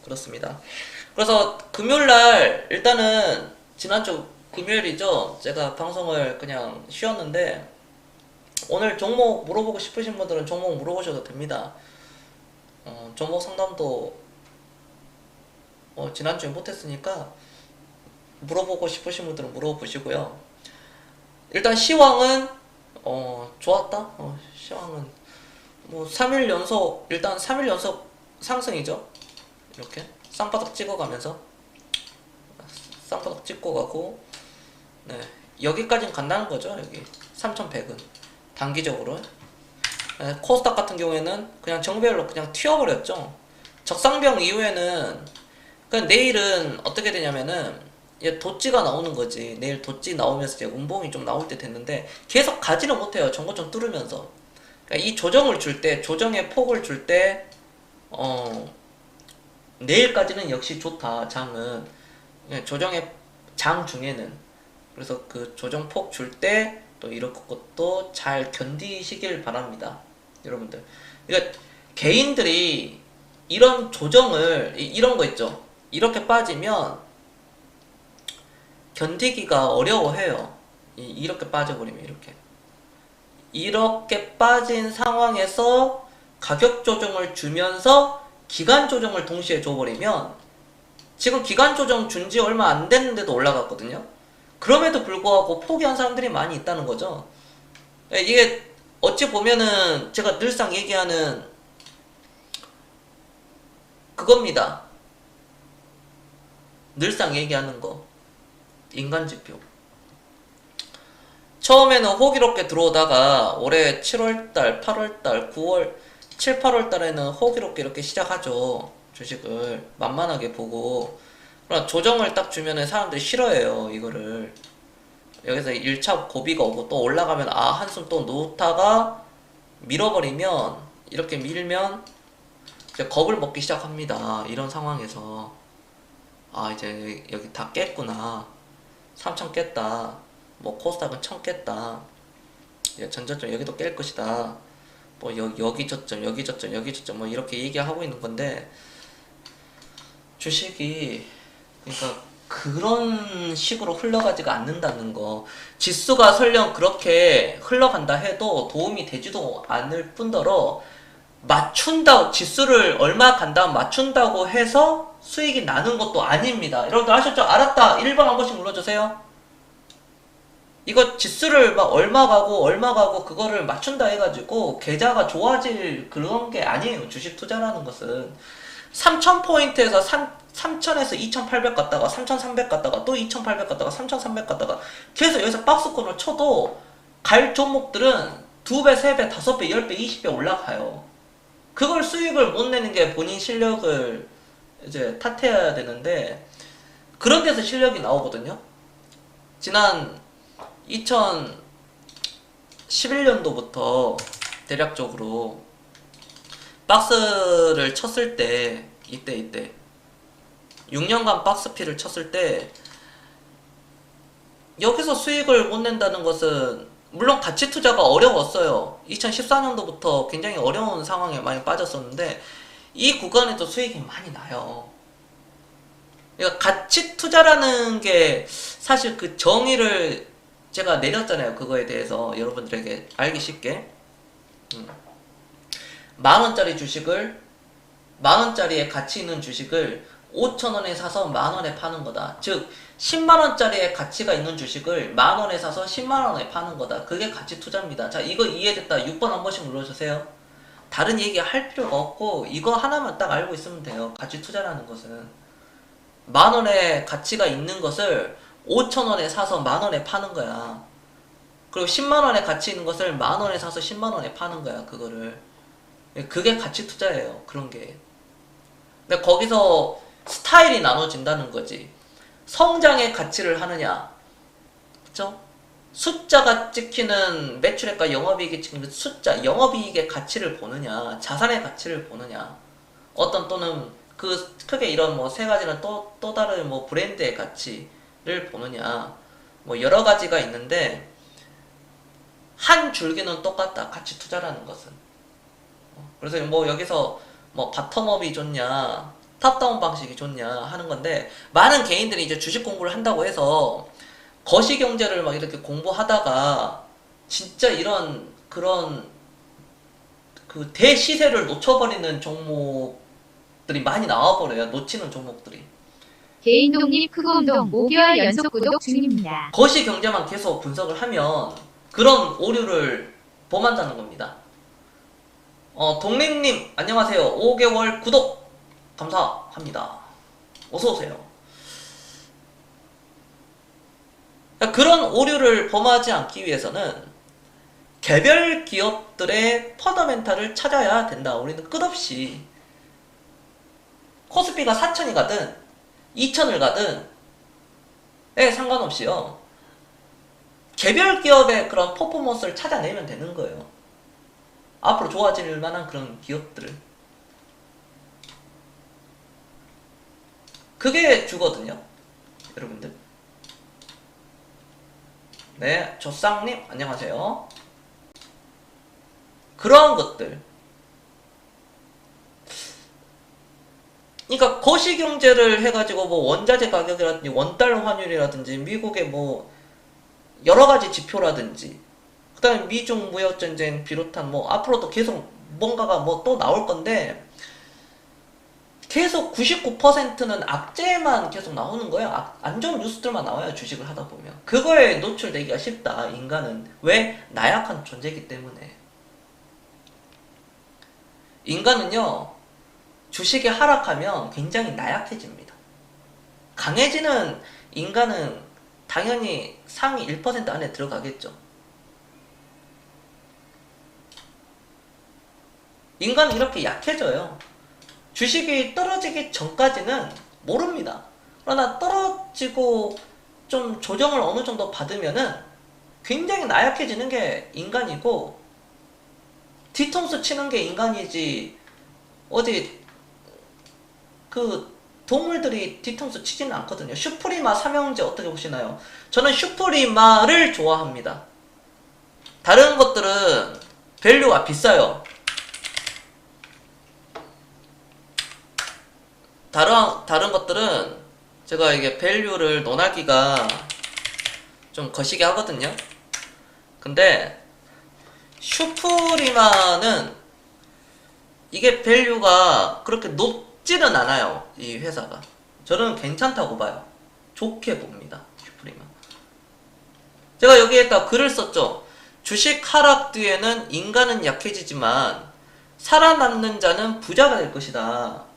그렇습니다. 그래서 금요일날 일단은 지난주 금요일이죠. 제가 방송을 그냥 쉬었는데 오늘 종목 물어보고 싶으신 분들은 종목 물어보셔도 됩니다. 종목 상담도 지난주에 못했으니까 물어보고 싶으신 분들은 물어보시고요. 일단 시황은 좋았다. 시황은 뭐 3일 연속 일단 3일 연속 상승이죠. 이렇게 쌍바닥 찍어가면서 쌍바닥 찍고 가고, 네, 여기까지는 간다는 거죠. 여기 3100은 단기적으로. 네, 코스닥 같은 경우에는 그냥 정배열로 그냥 튀어버렸죠. 적상병 이후에는 그냥 내일은 어떻게 되냐면은 이제 도찌가 나오는 거지. 내일 도찌 나오면서 이제 운봉이 좀 나올 때 됐는데 계속 가지는 못해요. 전고점 뚫으면서. 그러니까 이 조정을 줄 때, 조정의 폭을 줄 때, 내일까지는 역시 좋다. 장은 조정의 장 중에는. 그래서 그 조정폭 줄 때 또 이런 것도 잘 견디시길 바랍니다, 여러분들. 그러니까 개인들이 이런 조정을 이런 거 있죠. 이렇게 빠지면 견디기가 어려워해요. 이렇게 빠져버리면 이렇게 빠진 상황에서 가격 조정을 주면서 기간 조정을 동시에 줘버리면, 지금 기간 조정 준 지 얼마 안 됐는데도 올라갔거든요. 그럼에도 불구하고 포기한 사람들이 많이 있다는 거죠. 이게 어찌 보면은 제가 늘상 얘기하는 그겁니다. 늘상 얘기하는 거. 인간지표. 처음에는 호기롭게 들어오다가 올해 7월달, 8월달, 9월, 7, 8월달에는 호기롭게 이렇게 시작하죠. 주식을 만만하게 보고. 그러나 조정을 딱 주면은 사람들이 싫어해요, 이거를. 여기서 1차 고비가 오고 또 올라가면 한숨 또 놓다가 밀어버리면, 이렇게 밀면 이제 겁을 먹기 시작합니다. 이런 상황에서 이제 여기 다 깼구나. 3천 깼다. 뭐 코스닥은 1000 깼다. 전저점 여기도 깰 것이다. 뭐 여기 저점, 여기 저점, 여기 저점 뭐 이렇게 얘기하고 있는 건데, 주식이 그러니까 그런 식으로 흘러가지가 않는다는 거. 지수가 설령 그렇게 흘러간다 해도 도움이 되지도 않을 뿐더러, 지수를 얼마 간다면 맞춘다고 해서 수익이 나는 것도 아닙니다. 여러분들 아셨죠? 알았다 1번 한 번씩 눌러주세요. 이거 지수를 막 얼마 가고 그거를 맞춘다 해가지고 계좌가 좋아질 그런 게 아니에요. 주식 투자라는 것은 3000포인트에서 3000에서 2800 갔다가 3300 갔다가 또 2800 갔다가 3300 갔다가 계속 여기서 박스권을 쳐도 갈 종목들은 2배, 3배, 5배, 10배, 20배 올라가요. 그걸 수익을 못 내는 게 본인 실력을 이제 탓해야 되는데, 그런 데서 실력이 나오거든요. 지난 2011년도부터 대략적으로 박스를 쳤을 때, 이때 6년간 박스피를 쳤을 때 여기서 수익을 못 낸다는 것은, 물론 가치 투자가 어려웠어요. 2014년도부터 굉장히 어려운 상황에 많이 빠졌었는데 이 구간에도 수익이 많이 나요. 그러니까 가치 투자라는 게 사실 그 정의를 제가 내렸잖아요. 그거에 대해서 여러분들에게 알기 쉽게. 만원짜리 주식을, 만원짜리의 가치 있는 주식을 5천원에 사서 만원에 파는 거다. 즉 10만원짜리의 가치가 있는 주식을 만원에 사서 10만원에 파는 거다. 그게 가치 투자입니다. 자, 이거 이해됐다 6번 한 번씩 눌러주세요. 다른 얘기 할 필요가 없고 이거 하나만 딱 알고 있으면 돼요. 가치 투자라는 것은 만원의 가치가 있는 것을 5천원에 사서 만원에 파는 거야. 그리고 10만원의 가치 있는 것을 만원에 사서 10만원에 파는 거야. 그게 가치 투자예요. 그런 게. 근데 거기서 스타일이 나눠진다는 거지. 성장의 가치를 하느냐, 그쵸? 숫자가 찍히는 매출액과 영업이익이 찍히는 숫자, 영업이익의 가치를 보느냐, 자산의 가치를 보느냐, 또는 그 크게 이런 뭐 세 가지는 또 다른 뭐 브랜드의 가치를 보느냐, 뭐 여러 가지가 있는데 한 줄기는 똑같다. 가치 투자라는 것은. 그래서 뭐 여기서 뭐 바텀업이 좋냐, 탑다운 방식이 좋냐 하는 건데, 많은 개인들이 이제 주식 공부를 한다고 해서 거시경제를 막 이렇게 공부하다가 진짜 이런 그런 그 대시세를 놓쳐버리는 종목들이 많이 나와버려요. 놓치는 종목들이. 개인 독립 크고 운동 5개월 연속 구독 중입니다. 거시경제만 계속 분석을 하면 그런 오류를 범한다는 겁니다. 독립님 안녕하세요. 5개월 구독 감사합니다. 어서오세요. 그런 오류를 범하지 않기 위해서는 개별 기업들의 펀더멘탈을 찾아야 된다. 우리는 끝없이 코스피가 4천이 가든 2천을 가든 상관없이요. 개별 기업의 그런 퍼포먼스를 찾아내면 되는 거예요. 앞으로 좋아질 만한 그런 기업들을. 그게 주거든요. 여러분들. 네, 조쌍님 안녕하세요. 그러한 것들. 그러니까 거시경제를 해가지고 뭐 원자재 가격이라든지 원달러 환율이라든지 미국의 뭐 여러가지 지표라든지 그 다음에 미중 무역전쟁 비롯한 뭐 앞으로도 계속 뭔가가 뭐 또 나올 건데 계속 99%는 악재만 계속 나오는 거예요. 안 좋은 뉴스들만 나와요. 주식을 하다 보면. 그거에 노출되기가 쉽다. 인간은. 왜? 나약한 존재이기 때문에. 인간은요. 주식이 하락하면 굉장히 나약해집니다. 강해지는 인간은 당연히 상위 1% 안에 들어가겠죠. 인간은 이렇게 약해져요. 주식이 떨어지기 전까지는 모릅니다. 그러나 떨어지고 좀 조정을 어느 정도 받으면은 굉장히 나약해지는 게 인간이고 뒤통수 치는 게 인간이지 어디 그 동물들이 뒤통수 치지는 않거든요. 슈프리마 삼형제 어떻게 보시나요? 저는 슈프리마를 좋아합니다. 다른 것들은 밸류가 비싸요. 다른 것들은 제가 이게 밸류를 논하기가 좀 거시기 하거든요. 근데 슈프리마는 이게 밸류가 그렇게 높지는 않아요. 이 회사가. 저는 괜찮다고 봐요. 좋게 봅니다. 슈프리마. 제가 여기에다 글을 썼죠. 주식 하락 뒤에는 인간은 약해지지만 살아남는 자는 부자가 될 것이다.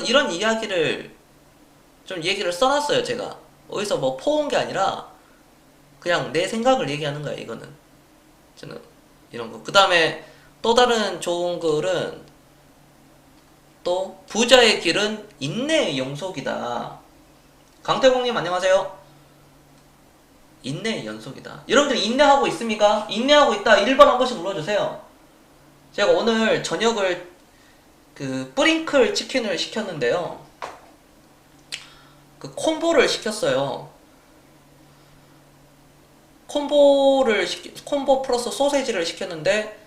이런 이야기를 좀 얘기를 써놨어요. 제가 어디서 뭐 퍼온 게 아니라 그냥 내 생각을 얘기하는 거야. 이거는 저는 이런 거. 그 다음에 또 다른 좋은 글은 또 부자의 길은 인내의 영속이다. 강태공님 안녕하세요. 인내의 연속이다. 여러분들 인내하고 있습니까? 인내하고 있다 1번 한 번씩 눌러주세요. 제가 오늘 저녁을 그 뿌링클 치킨을 시켰는데요. 그 콤보를 시켰어요. 콤보 플러스 소세지를 시켰는데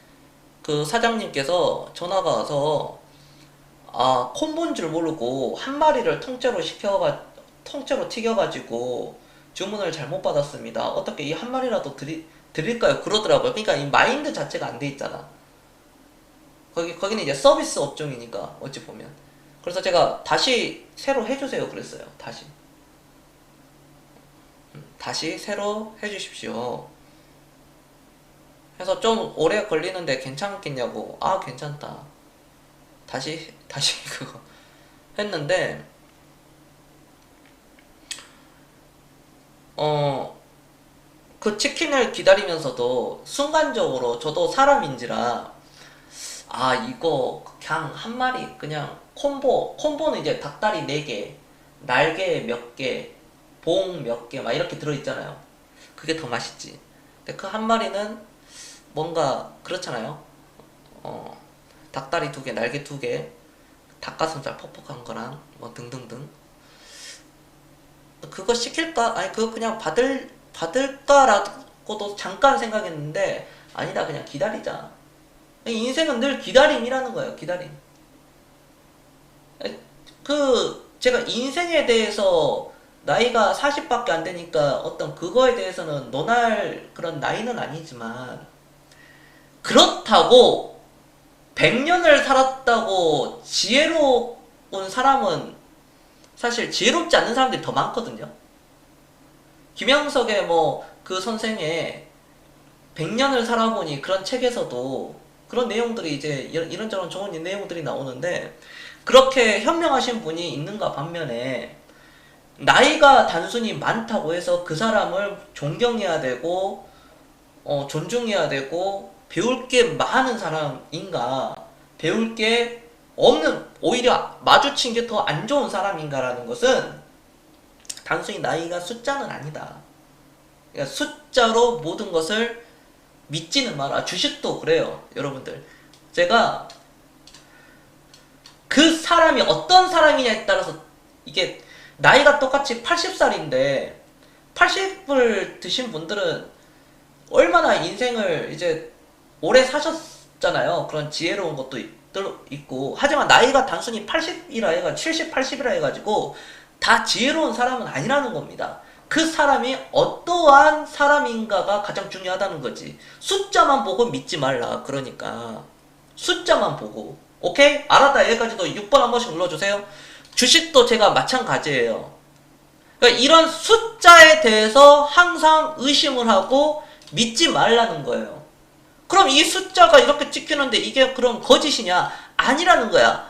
그 사장님께서 전화가 와서 콤보인 줄 모르고 한 마리를 통째로 튀겨가지고 주문을 잘못 받았습니다. 어떻게 이 한 마리라도 드릴까요? 그러더라고요. 그러니까 이 마인드 자체가 안 돼 있잖아. 거기는 이제 서비스 업종이니까 어찌 보면. 그래서 제가 다시 새로 해주세요 그랬어요. 다시 새로 해주십시오. 그래서 좀 오래 걸리는데 괜찮겠냐고. 괜찮다. 다시 그거 했는데 그 치킨을 기다리면서도 순간적으로 저도 사람인지라 이거 그냥 한 마리 그냥 콤보는 이제 닭다리 4개 날개 몇 개 봉 몇 개 막 이렇게 들어있잖아요. 그게 더 맛있지. 근데 그 한 마리는 뭔가 그렇잖아요. 닭다리 2개 날개 2개 닭가슴살 퍽퍽한 거랑 뭐 등등등. 그거 시킬까? 아니 그거 그냥 받을까라고도 잠깐 생각했는데 아니다. 그냥 기다리자. 인생은 늘 기다림이라는 거예요. 기다림. 제가 인생에 대해서 나이가 40밖에 안 되니까 어떤 그거에 대해서는 논할 그런 나이는 아니지만, 그렇다고 100년을 살았다고 지혜로운 사람은 사실 지혜롭지 않은 사람들이 더 많거든요. 김영석의 그 선생의 100년을 살아보니 그런 책에서도 그런 내용들이 이제 이런저런 좋은 내용들이 나오는데, 그렇게 현명하신 분이 있는가 반면에 나이가 단순히 많다고 해서 그 사람을 존경해야 되고 존중해야 되고 배울 게 많은 사람인가, 배울 게 없는, 오히려 마주친 게 더 안 좋은 사람인가라는 것은 단순히 나이가 숫자는 아니다. 그러니까 숫자로 모든 것을 믿지는 마라. 주식도 그래요, 여러분들. 제가 그 사람이 어떤 사람이냐에 따라서, 이게 나이가 똑같이 80살인데 80을 드신 분들은 얼마나 인생을 이제 오래 사셨잖아요. 그런 지혜로운 것도 있고. 하지만 나이가 단순히 80이라 해가 70, 80이라 해가지고 다 지혜로운 사람은 아니라는 겁니다. 그 사람이 어떠한 사람인가가 가장 중요하다는 거지. 숫자만 보고 믿지 말라. 그러니까 숫자만 보고. 오케이? 알았다. 여기까지도 6번 한 번씩 눌러주세요. 주식도 제가 마찬가지예요. 그러니까 이런 숫자에 대해서 항상 의심을 하고 믿지 말라는 거예요. 그럼 이 숫자가 이렇게 찍히는데 이게 그럼 거짓이냐? 아니라는 거야.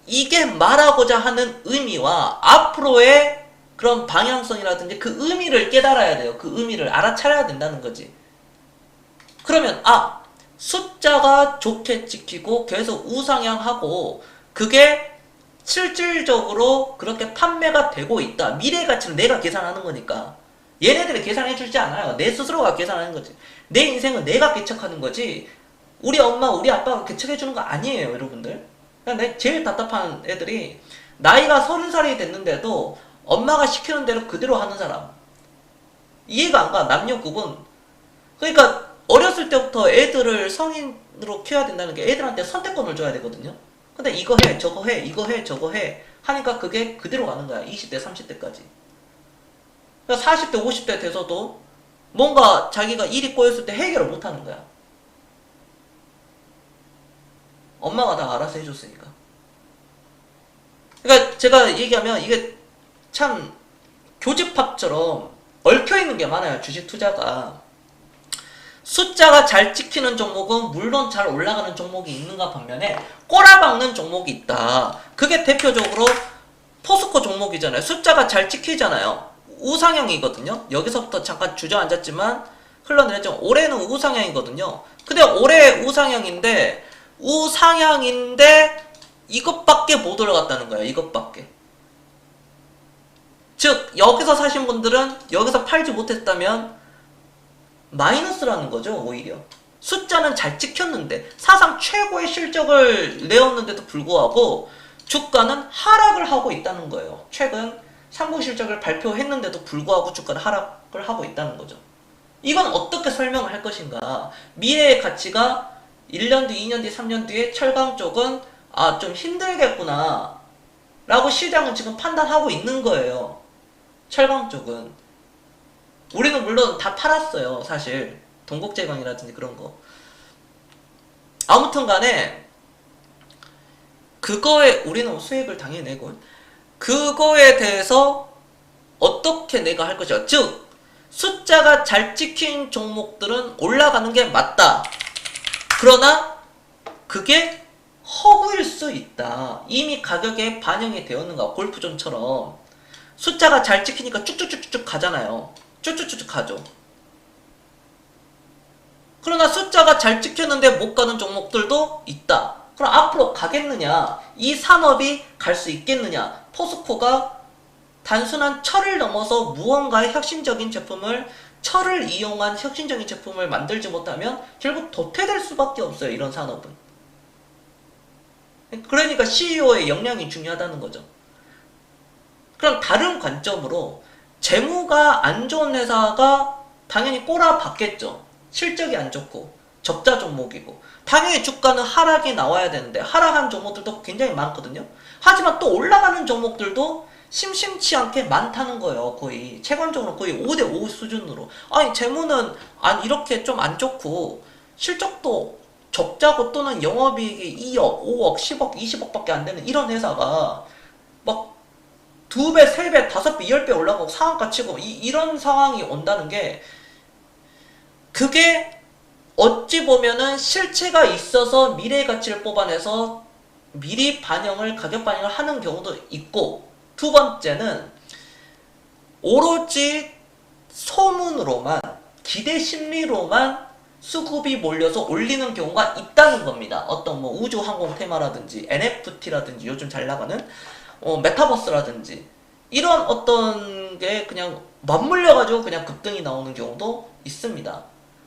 이게 말하고자 하는 의미와 앞으로의 그런 방향성이라든지 그 의미를 깨달아야 돼요. 그 의미를 알아차려야 된다는 거지. 그러면 숫자가 좋게 찍히고 계속 우상향하고 그게 실질적으로 그렇게 판매가 되고 있다. 미래 가치는 내가 계산하는 거니까. 얘네들이 계산해 주지 않아요. 내 스스로가 계산하는 거지. 내 인생은 내가 개척하는 거지. 우리 엄마, 우리 아빠가 개척해 주는 거 아니에요, 여러분들. 그러니까 제일 답답한 애들이 나이가 30살이 됐는데도 엄마가 시키는 대로 그대로 하는 사람. 이해가 안 가. 남녀 구분. 그러니까 어렸을 때부터 애들을 성인으로 키워야 된다는 게 애들한테 선택권을 줘야 되거든요. 근데 이거 해, 저거 해, 이거 해, 저거 해 하니까 그게 그대로 가는 거야. 20대, 30대까지. 그러니까 40대, 50대 돼서도 뭔가 자기가 일이 꼬였을 때 해결을 못 하는 거야. 엄마가 다 알아서 해줬으니까. 그러니까 제가 얘기하면 이게 참 교집합처럼 얽혀있는 게 많아요. 주식 투자가. 숫자가 잘 찍히는 종목은 물론 잘 올라가는 종목이 있는가 반면에 꼬라박는 종목이 있다. 그게 대표적으로 포스코 종목이잖아요. 숫자가 잘 찍히잖아요. 우상향이거든요. 여기서부터 잠깐 주저앉았지만 흘러내렸죠. 올해는 우상향이거든요. 근데 올해 우상향인데 이것밖에 못 올라갔다는 거예요. 이것밖에. 즉 여기서 사신 분들은 여기서 팔지 못했다면 마이너스라는 거죠. 오히려 숫자는 잘 찍혔는데 사상 최고의 실적을 내었는데도 불구하고 주가는 하락을 하고 있다는 거예요. 최근 3분 실적을 발표했는데도 불구하고 주가는 하락을 하고 있다는 거죠. 이건 어떻게 설명을 할 것인가. 미래의 가치가 1년 뒤, 2년 뒤, 3년 뒤에 철강 쪽은 좀 힘들겠구나 라고 시장은 지금 판단하고 있는 거예요. 철강 쪽은. 우리는 물론 다 팔았어요. 사실 동국제광이라든지 그런 거. 아무튼 간에 그거에 우리는 수익을 당연히 내고 그거에 대해서 어떻게 내가 할 것이야. 즉 숫자가 잘 찍힌 종목들은 올라가는 게 맞다. 그러나 그게 허구일 수 있다. 이미 가격에 반영이 되었는가. 골프존처럼 숫자가 잘 찍히니까 쭉쭉쭉쭉 가잖아요. 쭉쭉쭉 가죠. 그러나 숫자가 잘 찍혔는데 못 가는 종목들도 있다. 그럼 앞으로 가겠느냐? 이 산업이 갈 수 있겠느냐? 포스코가 단순한 철을 넘어서 무언가의 혁신적인 제품을, 철을 이용한 혁신적인 제품을 만들지 못하면 결국 도태될 수밖에 없어요. 이런 산업은. 그러니까 CEO의 역량이 중요하다는 거죠. 그럼 다른 관점으로 재무가 안 좋은 회사가 당연히 꼬라박겠죠. 실적이 안 좋고 적자 종목이고 당연히 주가는 하락이 나와야 되는데 하락한 종목들도 굉장히 많거든요. 하지만 또 올라가는 종목 종목들도 심심치 않게 많다는 거예요. 거의 체감적으로 거의 5대5 수준으로. 아니 재무는 이렇게 좀 안 좋고 실적도 적자고 또는 영업이익이 2억, 5억, 10억, 20억밖에 안 되는 이런 회사가 막 2배, 3배, 5배, 10배 올라가고 상한가 치고 이런 상황이 온다는 게 그게 어찌 보면은 실체가 있어서 미래 가치를 뽑아내서 미리 가격 반영을 하는 경우도 있고, 두 번째는 오로지 소문으로만, 기대 심리로만 수급이 몰려서 올리는 경우가 있다는 겁니다. 어떤 뭐 우주 항공 테마라든지 NFT라든지 요즘 잘 나가는 메타버스라든지 이런 어떤 게 그냥 맞물려가지고 그냥 급등이 나오는 경우도 있습니다.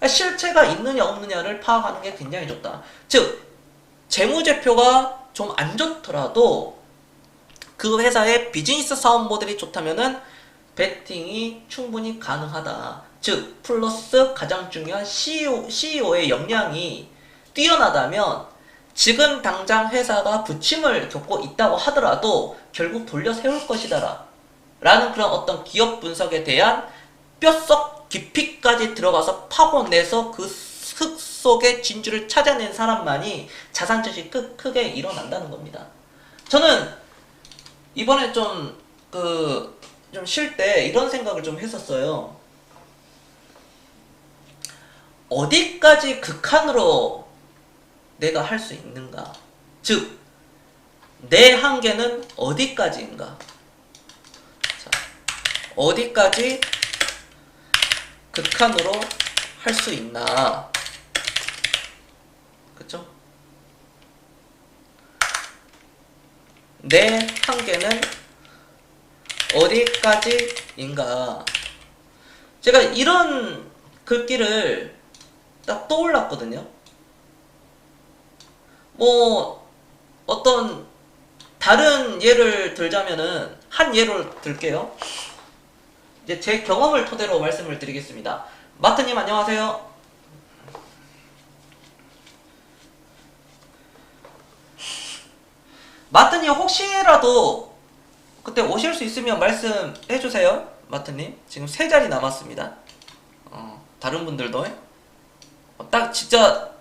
실체가 있느냐 없느냐를 파악하는 게 굉장히 좋다. 즉 재무제표가 좀 안 좋더라도 그 회사의 비즈니스 사업 모델이 좋다면은 베팅이 충분히 가능하다. 즉 플러스 가장 중요한 CEO의 역량이 뛰어나다면 지금 당장 회사가 부침을 겪고 있다고 하더라도 결국 돌려 세울 것이다 라는 그런 어떤 기업 분석에 대한 뼛속 깊이까지 들어가서 파고내서 그 흙 속의 진주를 찾아낸 사람만이 자산 증식이 크게 일어난다는 겁니다. 저는 이번에 좀 쉴 때 이런 생각을 좀 했었어요. 어디까지 극한으로 내가 할 수 있는가? 즉, 내 한계는 어디까지인가? 자, 어디까지 극한으로 할 수 있나? 그쵸? 내 한계는 어디까지인가? 제가 이런 글귀를 딱 떠올랐거든요. 뭐 어떤 다른 예를 들자면은 한 예를 들게요. 이제 제 경험을 토대로 말씀을 드리겠습니다. 마트님 안녕하세요. 마트님 혹시라도 그때 오실 수 있으면 말씀해 주세요. 마트님 지금 3자리 남았습니다. 다른 분들도 딱 진짜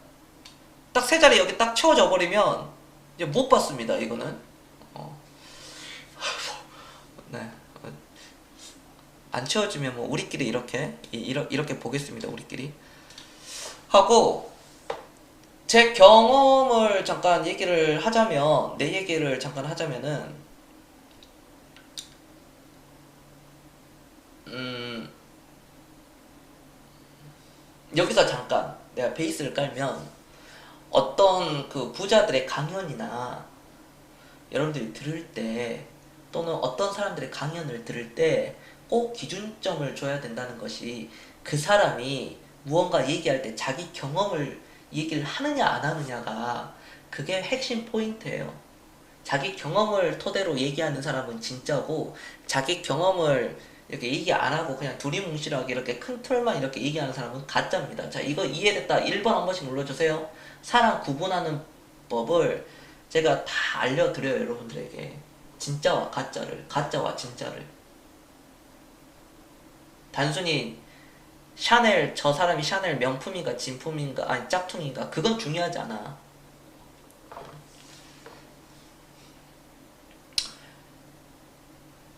딱 3자리 여기 딱 채워져 버리면 이제 못 받습니다. 이거는 네. 안 채워지면 뭐 우리끼리 이렇게 보겠습니다. 우리끼리 하고 제 경험을 잠깐 얘기를 하자면 내 얘기를 잠깐 하자면은 여기서 잠깐 내가 베이스를 깔면 어떤 그 부자들의 강연이나 여러분들이 들을 때 또는 어떤 사람들의 강연을 들을 때 꼭 기준점을 줘야 된다는 것이 그 사람이 무언가 얘기할 때 자기 경험을 얘기를 하느냐 안 하느냐가 그게 핵심 포인트예요. 자기 경험을 토대로 얘기하는 사람은 진짜고 자기 경험을 이렇게 얘기 안 하고 그냥 두리뭉실하게 이렇게 큰 틀만 이렇게 얘기하는 사람은 가짜입니다. 자, 이거 이해됐다 1번 한 번씩 눌러주세요. 사람 구분하는 법을 제가 다 알려드려요. 여러분들에게 진짜와 가짜를, 가짜와 진짜를. 단순히 샤넬, 저 사람이 샤넬 명품인가 진품인가 아니 짝퉁인가 그건 중요하지 않아.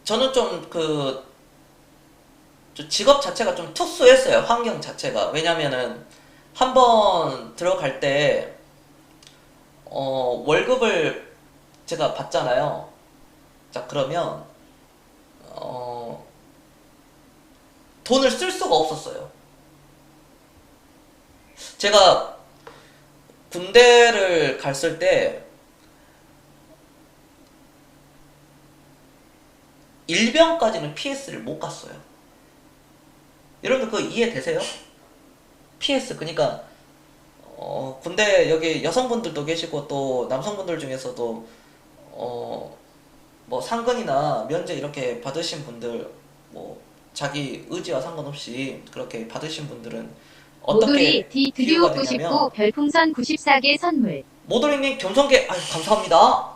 저는 좀 직업 자체가 좀 특수했어요. 환경 자체가. 왜냐면은 한번 들어갈 때 월급을 제가 받잖아요. 자, 그러면 돈을 쓸 수가 없었어요. 제가 군대를 갔을 때 일병까지는 PS를 못 갔어요. 여러분들 그거 이해되세요? PS 그러니까 군대 여기 여성분들도 계시고 또 남성분들 중에서도 뭐 상근이나 면제 이렇게 받으신 분들 뭐 자기 의지와 상관없이 그렇게 받으신 분들은 모돌이 어떻게 D 비유가 드디어 되냐면 99 별풍선 94개 선물. 모돌이님 겸손계 감사합니다.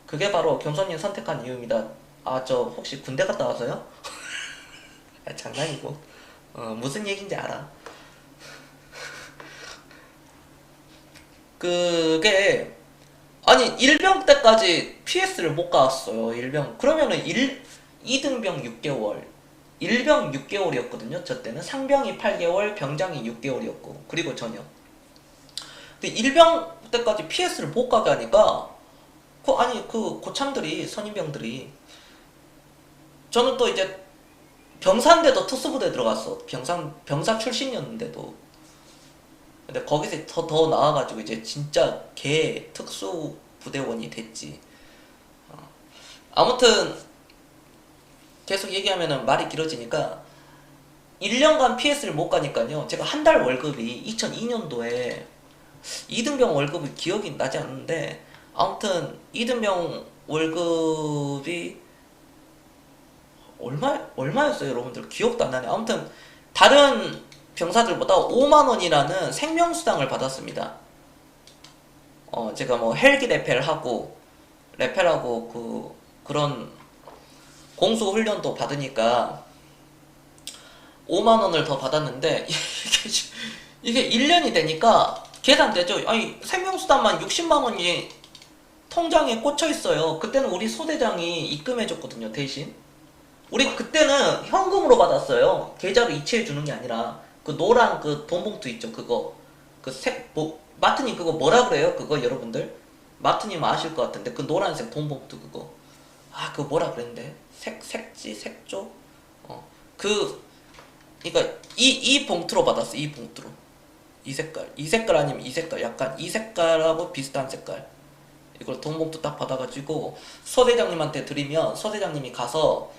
그게 바로 경선님 선택한 이유입니다. 아, 저 혹시 군대 갔다 와서요? 아, 장난이고. 무슨 얘기인지 알아. 그게 아니 일병 때까지 PS를 못 가왔어요. 일병 그러면은 2등병 6개월, 일병 6개월이었거든요. 저 때는 상병이 8개월, 병장이 6개월이었고 그리고 전역. 근데 일병 때까지 PS를 못 가게 하니까 그 고참들이 선임병들이 저는 또 이제 병사인데도 특수부대 들어갔어. 병사 출신이었는데도. 근데 거기서 더 나와가지고 이제 진짜 개 특수부대원이 됐지. 아무튼 계속 얘기하면은 말이 길어지니까 1년간 PS를 못 가니까요. 제가 한 달 월급이 2002년도에 2등병 월급이 기억이 나지 않는데 아무튼 2등병 월급이 얼마였어요, 여러분들? 기억도 안 나네. 아무튼 다른 병사들보다 5만 원이라는 생명수당을 받았습니다. 제가 뭐 헬기 레펠하고 그런 공수 훈련도 받으니까 5만 원을 더 받았는데 이게 1년이 되니까 계산되죠. 아니 생명수당만 60만 원이 통장에 꽂혀 있어요. 그때는 우리 소대장이 입금해줬거든요, 대신. 우리 그때는 현금으로 받았어요. 계좌로 이체해 주는 게 아니라 그 노란 그 돈 봉투 있죠, 그거. 마트님 그거 뭐라 그래요? 그거 여러분들 마트님 아실 것 같은데 그 노란색 돈 봉투 그거. 그거 뭐라 그랬는데? 색조? 그러니까 이 봉투로 받았어. 이 봉투로. 이 색깔 아니면 이 색깔, 약간 이 색깔하고 비슷한 색깔. 이걸 돈 봉투 딱 받아가지고 서대장님한테 드리면 서대장님이 가서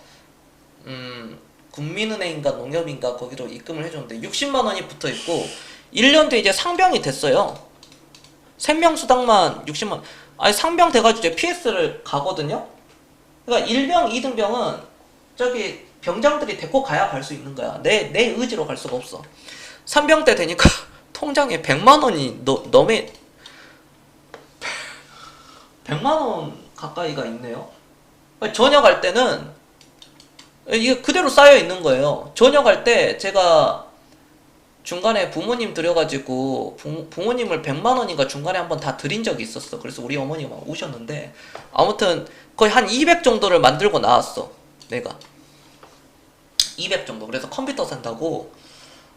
국민은행인가 농협인가 거기로 입금을 해줬는데 60만 원이 붙어 있고 1년 뒤에 이제 상병이 됐어요. 생명수당만 60만 원. 아니 상병 돼가지고 이제 PS를 가거든요. 그러니까 1병, 2등병은 저기 병장들이 데리고 가야 갈 수 있는 거야. 내 의지로 갈 수가 없어. 3병 때 되니까 통장에 100만 원이 넘에 100만 원 가까이가 있네요. 전역할 때는 이게 그대로 쌓여 있는 거예요. 전역할 때 제가 중간에 부모님 드려가지고 부모님을 100만 원인가 중간에 한번 다 드린 적이 있었어. 그래서 우리 어머니가 막 우셨는데 아무튼 거의 한 200 정도를 만들고 나왔어. 내가 200 정도. 그래서 컴퓨터 산다고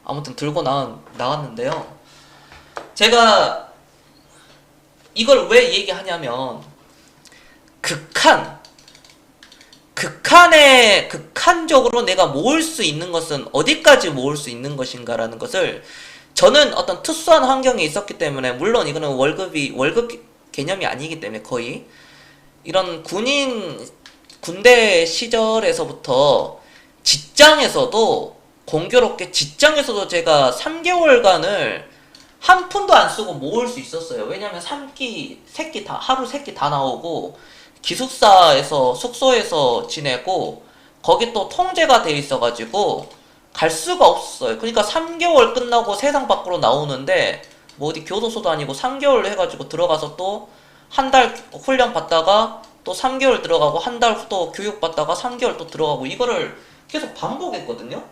아무튼 들고 나왔는데요. 제가 이걸 왜 얘기하냐면 극한적으로 내가 모을 수 있는 것은 어디까지 모을 수 있는 것인가라는 것을 저는 어떤 특수한 환경에 있었기 때문에 물론 이거는 월급 개념이 아니기 때문에 거의 이런 군대 시절에서부터 직장에서도 공교롭게 직장에서도 제가 3개월간을 한 푼도 안 쓰고 모을 수 있었어요. 왜냐면 3끼, 3끼 다, 하루 3끼 다 나오고 기숙사에서 숙소에서 지내고 거기 또 통제가 돼 있어가지고 갈 수가 없었어요. 그러니까 3개월 끝나고 세상 밖으로 나오는데 뭐 어디 교도소도 아니고 3개월 해가지고 들어가서 또 한 달 훈련 받다가 또 3개월 들어가고 한 달 또 교육 받다가 3개월 또 들어가고 이거를 계속 반복했거든요.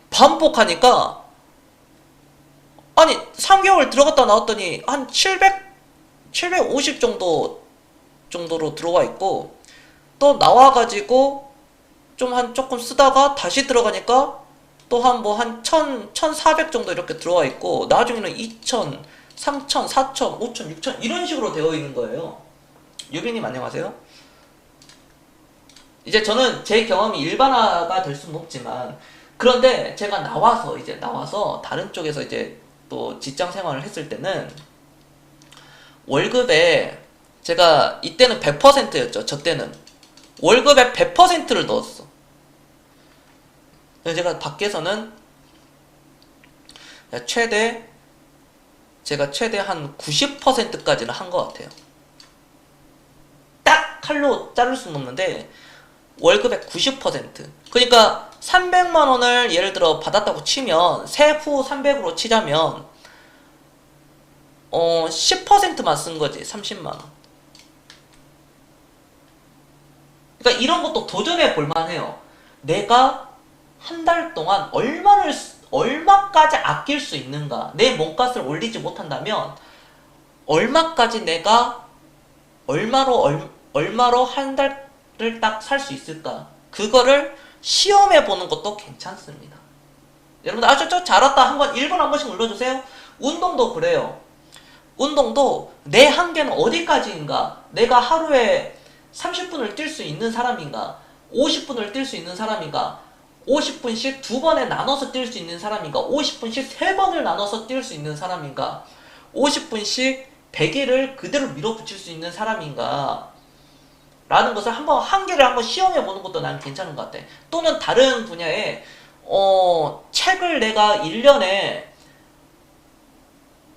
반복하니까 아니 3개월 들어갔다 나왔더니 한 750 정도로 들어와 있고 또 나와가지고 조금 쓰다가 다시 들어가니까 또 한 1400 정도 이렇게 들어와 있고 나중에는 2000, 3000, 4000, 5000, 6000 이런 식으로 되어 있는 거예요. 유빈님 안녕하세요. 이제 저는 제 경험이 일반화가 될 수는 없지만 그런데 제가 나와서 다른 쪽에서 이제 또 직장 생활을 했을 때는 월급에 제가 이때는 100%였죠. 저 때는 월급에 100%를 넣었어. 그래서 제가 밖에서는 최대 한 90%까지는 한 것 같아요. 딱 칼로 자를 수는 없는데 월급의 90%. 그러니까 300만 원을 예를 들어 받았다고 치면 세후 300으로 치자면 10%만 쓴 거지. 30만 원. 그러니까 이런 것도 도전해 볼 만해요. 내가 한 달 동안 얼마까지 아낄 수 있는가? 내 몸값을 올리지 못한다면 얼마까지 내가 얼마로 한 달을 딱 살 수 있을까? 그거를 시험해 보는 것도 괜찮습니다. 여러분들 아주 잘했다. 한번 1번 한 번씩 눌러주세요. 운동도 그래요. 운동도 내 한계는 어디까지인가? 내가 하루에 30분을 뛸 수 있는 사람인가? 50분을 뛸 수 있는 사람인가? 50분씩 두 번에 나눠서 뛸 수 있는 사람인가? 50분씩 세 번을 나눠서 뛸 수 있는 사람인가? 50분씩 베개를 그대로 밀어붙일 수 있는 사람인가? 라는 것을 한계를 한번 시험해 보는 것도 난 괜찮은 것 같아. 또는 다른 분야에 책을 내가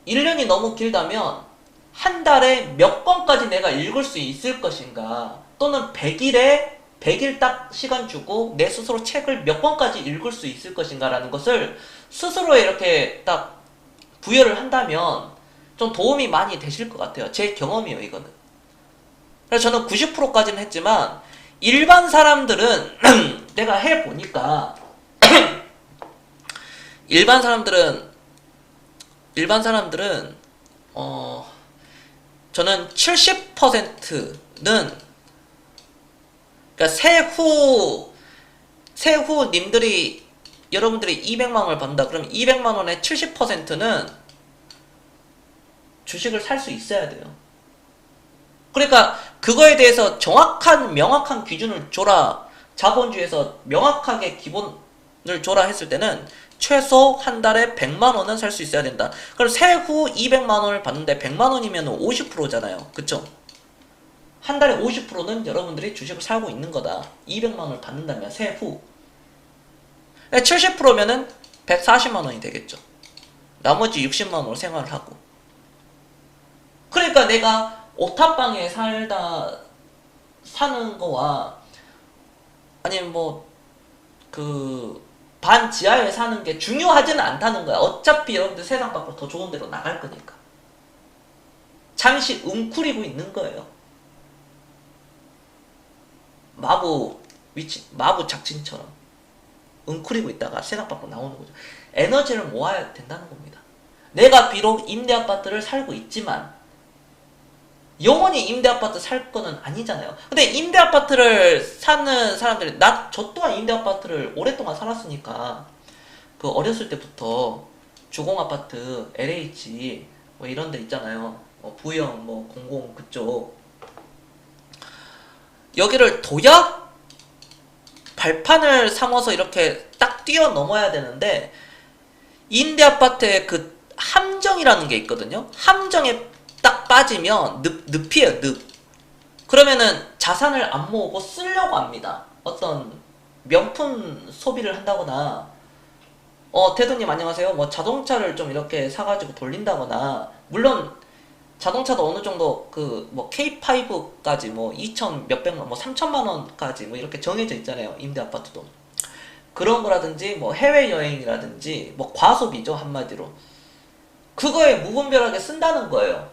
1년이 너무 길다면 한 달에 몇 권까지 내가 읽을 수 있을 것인가, 또는 100일 딱 시간 주고 내 스스로 책을 몇 권까지 읽을 수 있을 것인가 라는 것을 스스로 이렇게 딱 부여를 한다면 좀 도움이 많이 되실 것 같아요. 제 경험이에요, 이거는. 그래서 저는 90%까지는 했지만 일반 사람들은 내가 해보니까 일반 사람들은 저는 70%는, 그러니까 세후 님들이, 여러분들이 200만 원을 받는다 그러면 200만 원의 70%는 주식을 살 수 있어야 돼요. 그러니까 그거에 대해서 명확한 기준을 줘라, 자본주의에서 명확하게 기본을 줘라 했을 때는 최소 한 달에 100만 원은 살 수 있어야 된다. 그럼 세후 200만 원을 받는데 100만 원이면 50%잖아요. 그쵸? 한 달에 50%는 여러분들이 주식을 사고 있는 거다. 200만 원을 받는다면 세후. 70%면은 140만 원이 되겠죠. 나머지 60만 원으로 생활을 하고. 그러니까 내가 옥탑방에 사는 거와, 아니면 반 지하에 사는 게 중요하지는 않다는 거야. 어차피 여러분들 세상 밖으로 더 좋은 데로 나갈 거니까. 잠시 웅크리고 있는 거예요. 마부 작진처럼 웅크리고 있다가 세상 밖으로 나오는 거죠. 에너지를 모아야 된다는 겁니다. 내가 비록 임대아파트를 살고 있지만 영원히 임대아파트 살 거는 아니잖아요. 근데 임대아파트를 사는 사람들이, 저 또한 임대아파트를 오랫동안 살았으니까, 그 어렸을 때부터 주공아파트, LH 뭐 이런 데 있잖아요. 부영, 공공 그쪽. 여기를 도약 발판을 삼아서 이렇게 딱 뛰어넘어야 되는데, 임대아파트의 그 함정이라는 게 있거든요. 함정에 딱 빠지면 늪이에요, 늪. 그러면은 자산을 안 모으고 쓰려고 합니다. 어떤 명품 소비를 한다거나, 태도님 안녕하세요. 자동차를 좀 이렇게 사가지고 돌린다거나, 물론 자동차도 어느 정도 K5까지 2천 몇백만, 3천만 원까지 이렇게 정해져 있잖아요. 임대 아파트도. 그런 거라든지 해외여행이라든지 과소비죠, 한마디로. 그거에 무분별하게 쓴다는 거예요.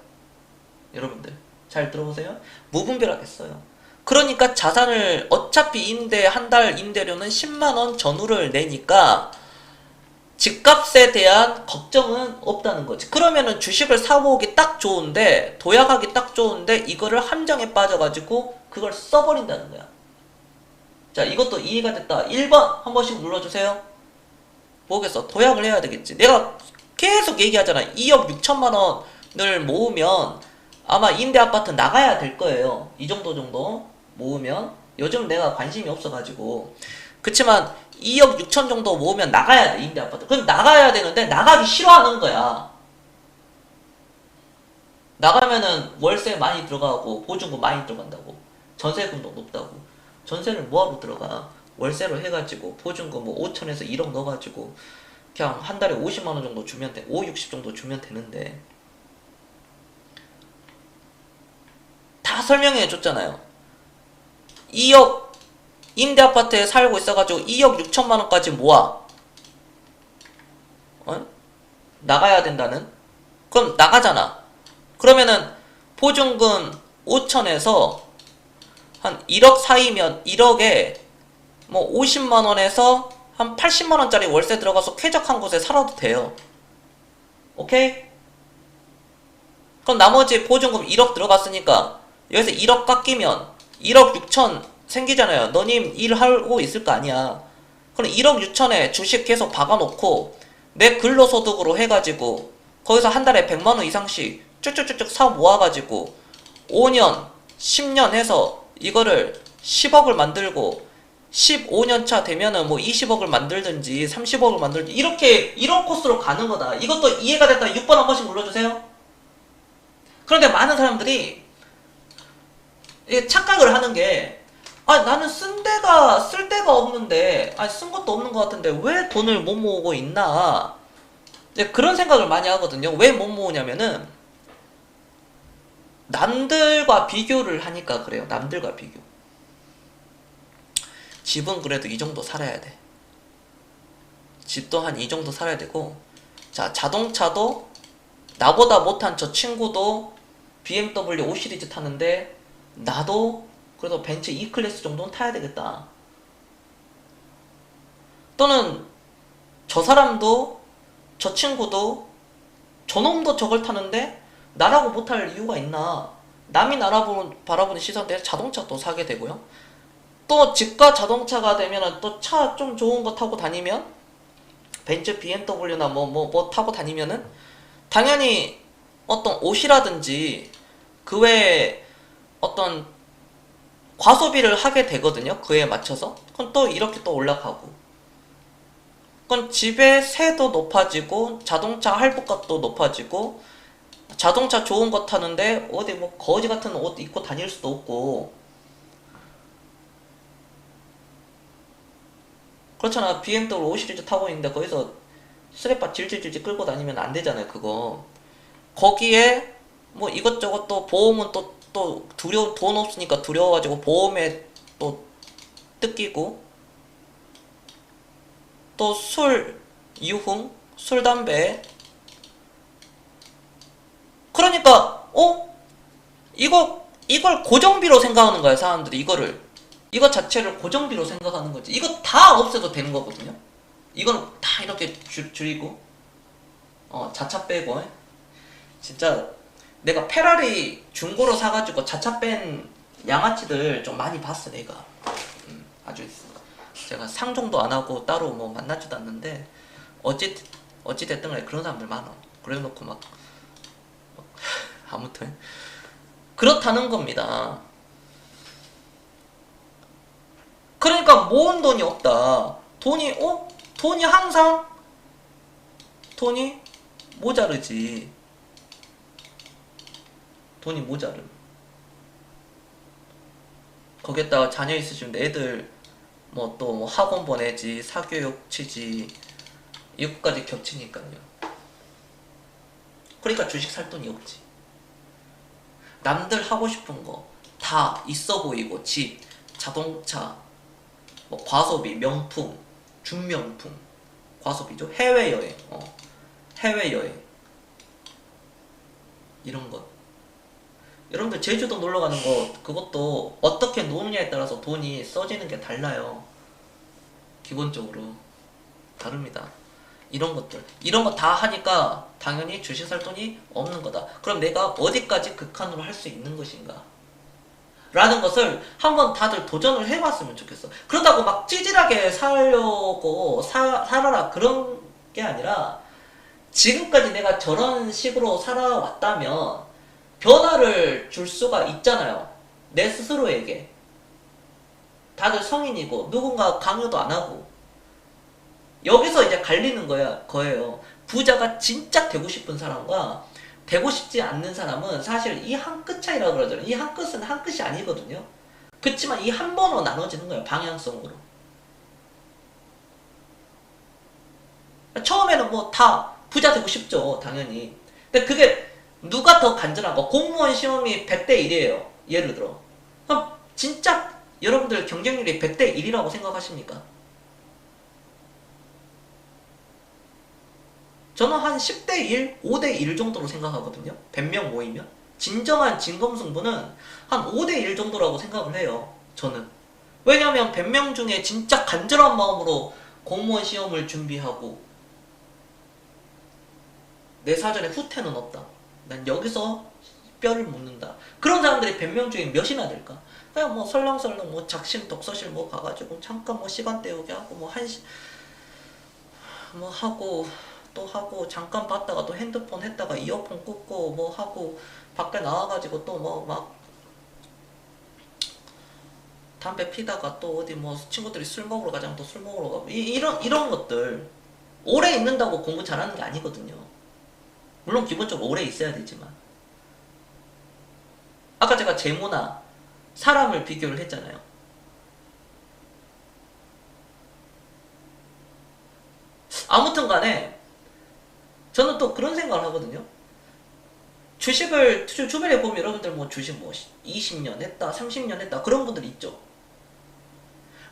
여러분들 잘 들어보세요. 무분별하게 써요. 그러니까 자산을, 어차피 한 달 임대료는 10만원 전후를 내니까 집값에 대한 걱정은 없다는 거지. 그러면은 주식을 사모으기 딱 좋은데, 도약하기 딱 좋은데, 이거를 함정에 빠져가지고 그걸 써버린다는 거야. 자, 이것도 이해가 됐다. 1번 한 번씩 눌러주세요. 뭐겠어? 도약을 해야 되겠지. 내가 계속 얘기하잖아. 2억 6천만 원을 모으면 아마 임대아파트 나가야 될 거예요. 이 정도 모으면. 요즘 내가 관심이 없어가지고. 그치만 2억 6천 정도 모으면 나가야 돼, 임대아파트. 그럼 나가야 되는데 나가기 싫어하는 거야. 나가면은 월세 많이 들어가고 보증금 많이 들어간다고. 전세금도 높다고. 전세를 뭐하러 들어가? 월세로 해가지고 보증금 5천에서 1억 넣어가지고 그냥 한 달에 50만 원 정도 주면 돼. 5, 60 정도 주면 되는데. 다 설명해 줬잖아요. 2억 임대아파트에 살고 있어가지고 2억 6천만 원까지 모아. 나가야 된다는? 그럼 나가잖아. 그러면은 보증금 5천에서 한 1억 사이면 1억에 뭐 50만원에서 한 80만원짜리 월세 들어가서 쾌적한 곳에 살아도 돼요. 오케이? 그럼 나머지 보증금 1억 들어갔으니까 여기서 1억 깎이면 1억 6천 생기잖아요. 너님 일하고 있을 거 아니야. 그럼 1억 6천에 주식 계속 박아놓고 내 근로소득으로 해가지고 거기서 한 달에 100만원 이상씩 쭉쭉쭉쭉 사 모아가지고 5년, 10년 해서 이거를 10억을 만들고 15년 차 되면은 뭐 20억을 만들든지 30억을 만들든지 이렇게 이런 코스로 가는 거다. 이것도 이해가 됐다. 6번 한 번씩 눌러주세요. 그런데 많은 사람들이 이게 착각을 하는 게, 아, 나는 쓸 데가 없는데, 아, 쓴 것도 없는 것 같은데 왜 돈을 못 모으고 있나? 이제 그런 생각을 많이 하거든요. 왜 못 모으냐면은 남들과 비교를 하니까 그래요. 남들과 비교. 집은 그래도 이 정도 살아야 돼. 집도 한 이 정도 살아야 되고, 자, 자동차도 나보다 못한 저 친구도 BMW 5 시리즈 타는데 나도 그래도 벤츠 E클래스 정도는 타야 되겠다. 또는 저 사람도 저 친구도 저놈도 저걸 타는데 나라고 못할 이유가 있나. 남이 바라보는 시선대에 자동차도 사게 되고요. 또 집과 자동차가 되면 또 차 좀 좋은 거 타고 다니면 벤츠 BMW나 뭐 타고 다니면은 당연히 어떤 옷이라든지 그 외에 어떤 과소비를 하게 되거든요. 그에 맞춰서. 그럼 또 이렇게 또 올라가고. 그럼 집의 세도 높아지고 자동차 할부값도 높아지고 자동차 좋은 거 타는데 어디 뭐 거지 같은 옷 입고 다닐 수도 없고. 그렇잖아. BMW 5 시리즈 타고 있는데 거기서 스레빠 질질질질 끌고 다니면 안 되잖아요. 그거. 거기에 뭐 이것저것 또 보험은 또 돈 없으니까 두려워가지고 보험에 또 뜯기고 또 술, 유흥, 술, 담배. 그러니까 이걸 고정비로 생각하는 거야. 사람들이 이거 자체를 고정비로 생각하는 거지. 이거 다 없애도 되는 거거든요. 이거는 다 이렇게 줄이고 자차 빼고. 진짜 내가 페라리 중고로 사가지고 자차 뺀 양아치들 좀 많이 봤어. 내가 아주 제가 상종도 안 하고 따로 뭐 만나지도 않는데 어찌 됐든 간에 그런 사람들 많아. 그래놓고 막 아무튼 그렇다는 겁니다. 그러니까 모은 돈이 없다. 돈이 항상 돈이 모자르지. 돈이 모자름. 거기에다가 자녀 있으시면 애들 뭐 또 학원 보내지, 사교육 치지, 이것까지 겹치니까요. 그러니까 주식 살 돈이 없지. 남들 하고 싶은 거 다 있어 보이고 집, 자동차, 뭐 과소비, 명품, 준명품, 과소비죠. 해외여행, 해외여행 이런 것. 여러분들 제주도 놀러 가는 거 그것도 어떻게 노느냐에 따라서 돈이 써지는 게 달라요. 기본적으로 다릅니다. 이런 거 다 하니까 당연히 주식 살 돈이 없는 거다. 그럼 내가 어디까지 극한으로 할 수 있는 것인가? 라는 것을 한번 다들 도전을 해봤으면 좋겠어. 그렇다고 막 찌질하게 살려고 살아라 그런 게 아니라 지금까지 내가 저런 식으로 살아왔다면 변화를 줄 수가 있잖아요. 내 스스로에게. 다들 성인이고 누군가 강요도 안 하고. 여기서 이제 갈리는 거예요. 부자가 진짜 되고 싶은 사람과 되고 싶지 않는 사람은 사실 이 한 끗 차이라고 그러잖아요. 이 한 끗은 한 끗이 아니거든요. 그렇지만 이 한 번으로 나눠지는 거예요. 방향성으로. 처음에는 뭐 다 부자 되고 싶죠. 당연히. 근데 그게 누가 더 간절한 거? 공무원 시험이 100대 1이에요. 예를 들어. 그럼 진짜 여러분들 경쟁률이 100대 1이라고 생각하십니까? 저는 한 10대 1, 5대 1 정도로 생각하거든요. 100명 모이면. 진정한 진검승부는 한 5대1 정도라고 생각을 해요. 저는. 왜냐면 100명 중에 진짜 간절한 마음으로 공무원 시험을 준비하고 내 사전에 후퇴는 없다. 난 여기서 뼈를 묻는다. 그런 사람들이 100명 중에 몇이나 될까? 그냥 뭐 설렁설렁 뭐 작심 독서실 뭐 가가지고 잠깐 뭐 시간 때우기 하고 뭐 뭐 하고 또 하고 잠깐 봤다가 또 핸드폰 했다가 이어폰 꽂고 뭐 하고 밖에 나와가지고 또 뭐 막 담배 피다가 또 어디 뭐 친구들이 술 먹으러 가자면 또 술 먹으러 가고 이런 것들 오래 있는다고 공부 잘하는 게 아니거든요. 물론 기본적으로 오래 있어야 되지만 아까 제가 재무나 사람을 비교를 했잖아요. 아무튼 간에 저는 또 그런 생각을 하거든요. 주식을 주변에 보면 여러분들 뭐 주식 뭐 20년 했다 30년 했다 그런 분들 있죠.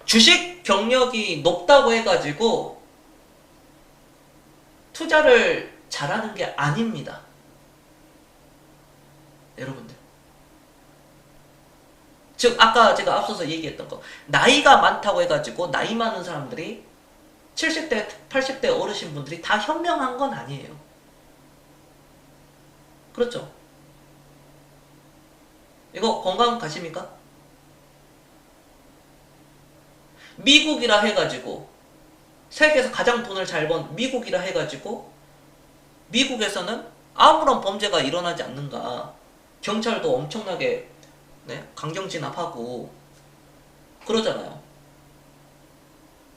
주식 경력이 높다고 해가지고 투자를 잘하는 게 아닙니다. 여러분들. 즉 아까 제가 앞서서 얘기했던 거 나이가 많다고 해가지고 나이 많은 사람들이 70대 80대 어르신분들이 다 현명한 건 아니에요. 그렇죠? 이거 건강 가십니까? 미국이라 해가지고 세계에서 가장 돈을 잘 번 미국이라 해가지고 미국에서는 아무런 범죄가 일어나지 않는가. 경찰도 엄청나게 강경 진압하고 그러잖아요.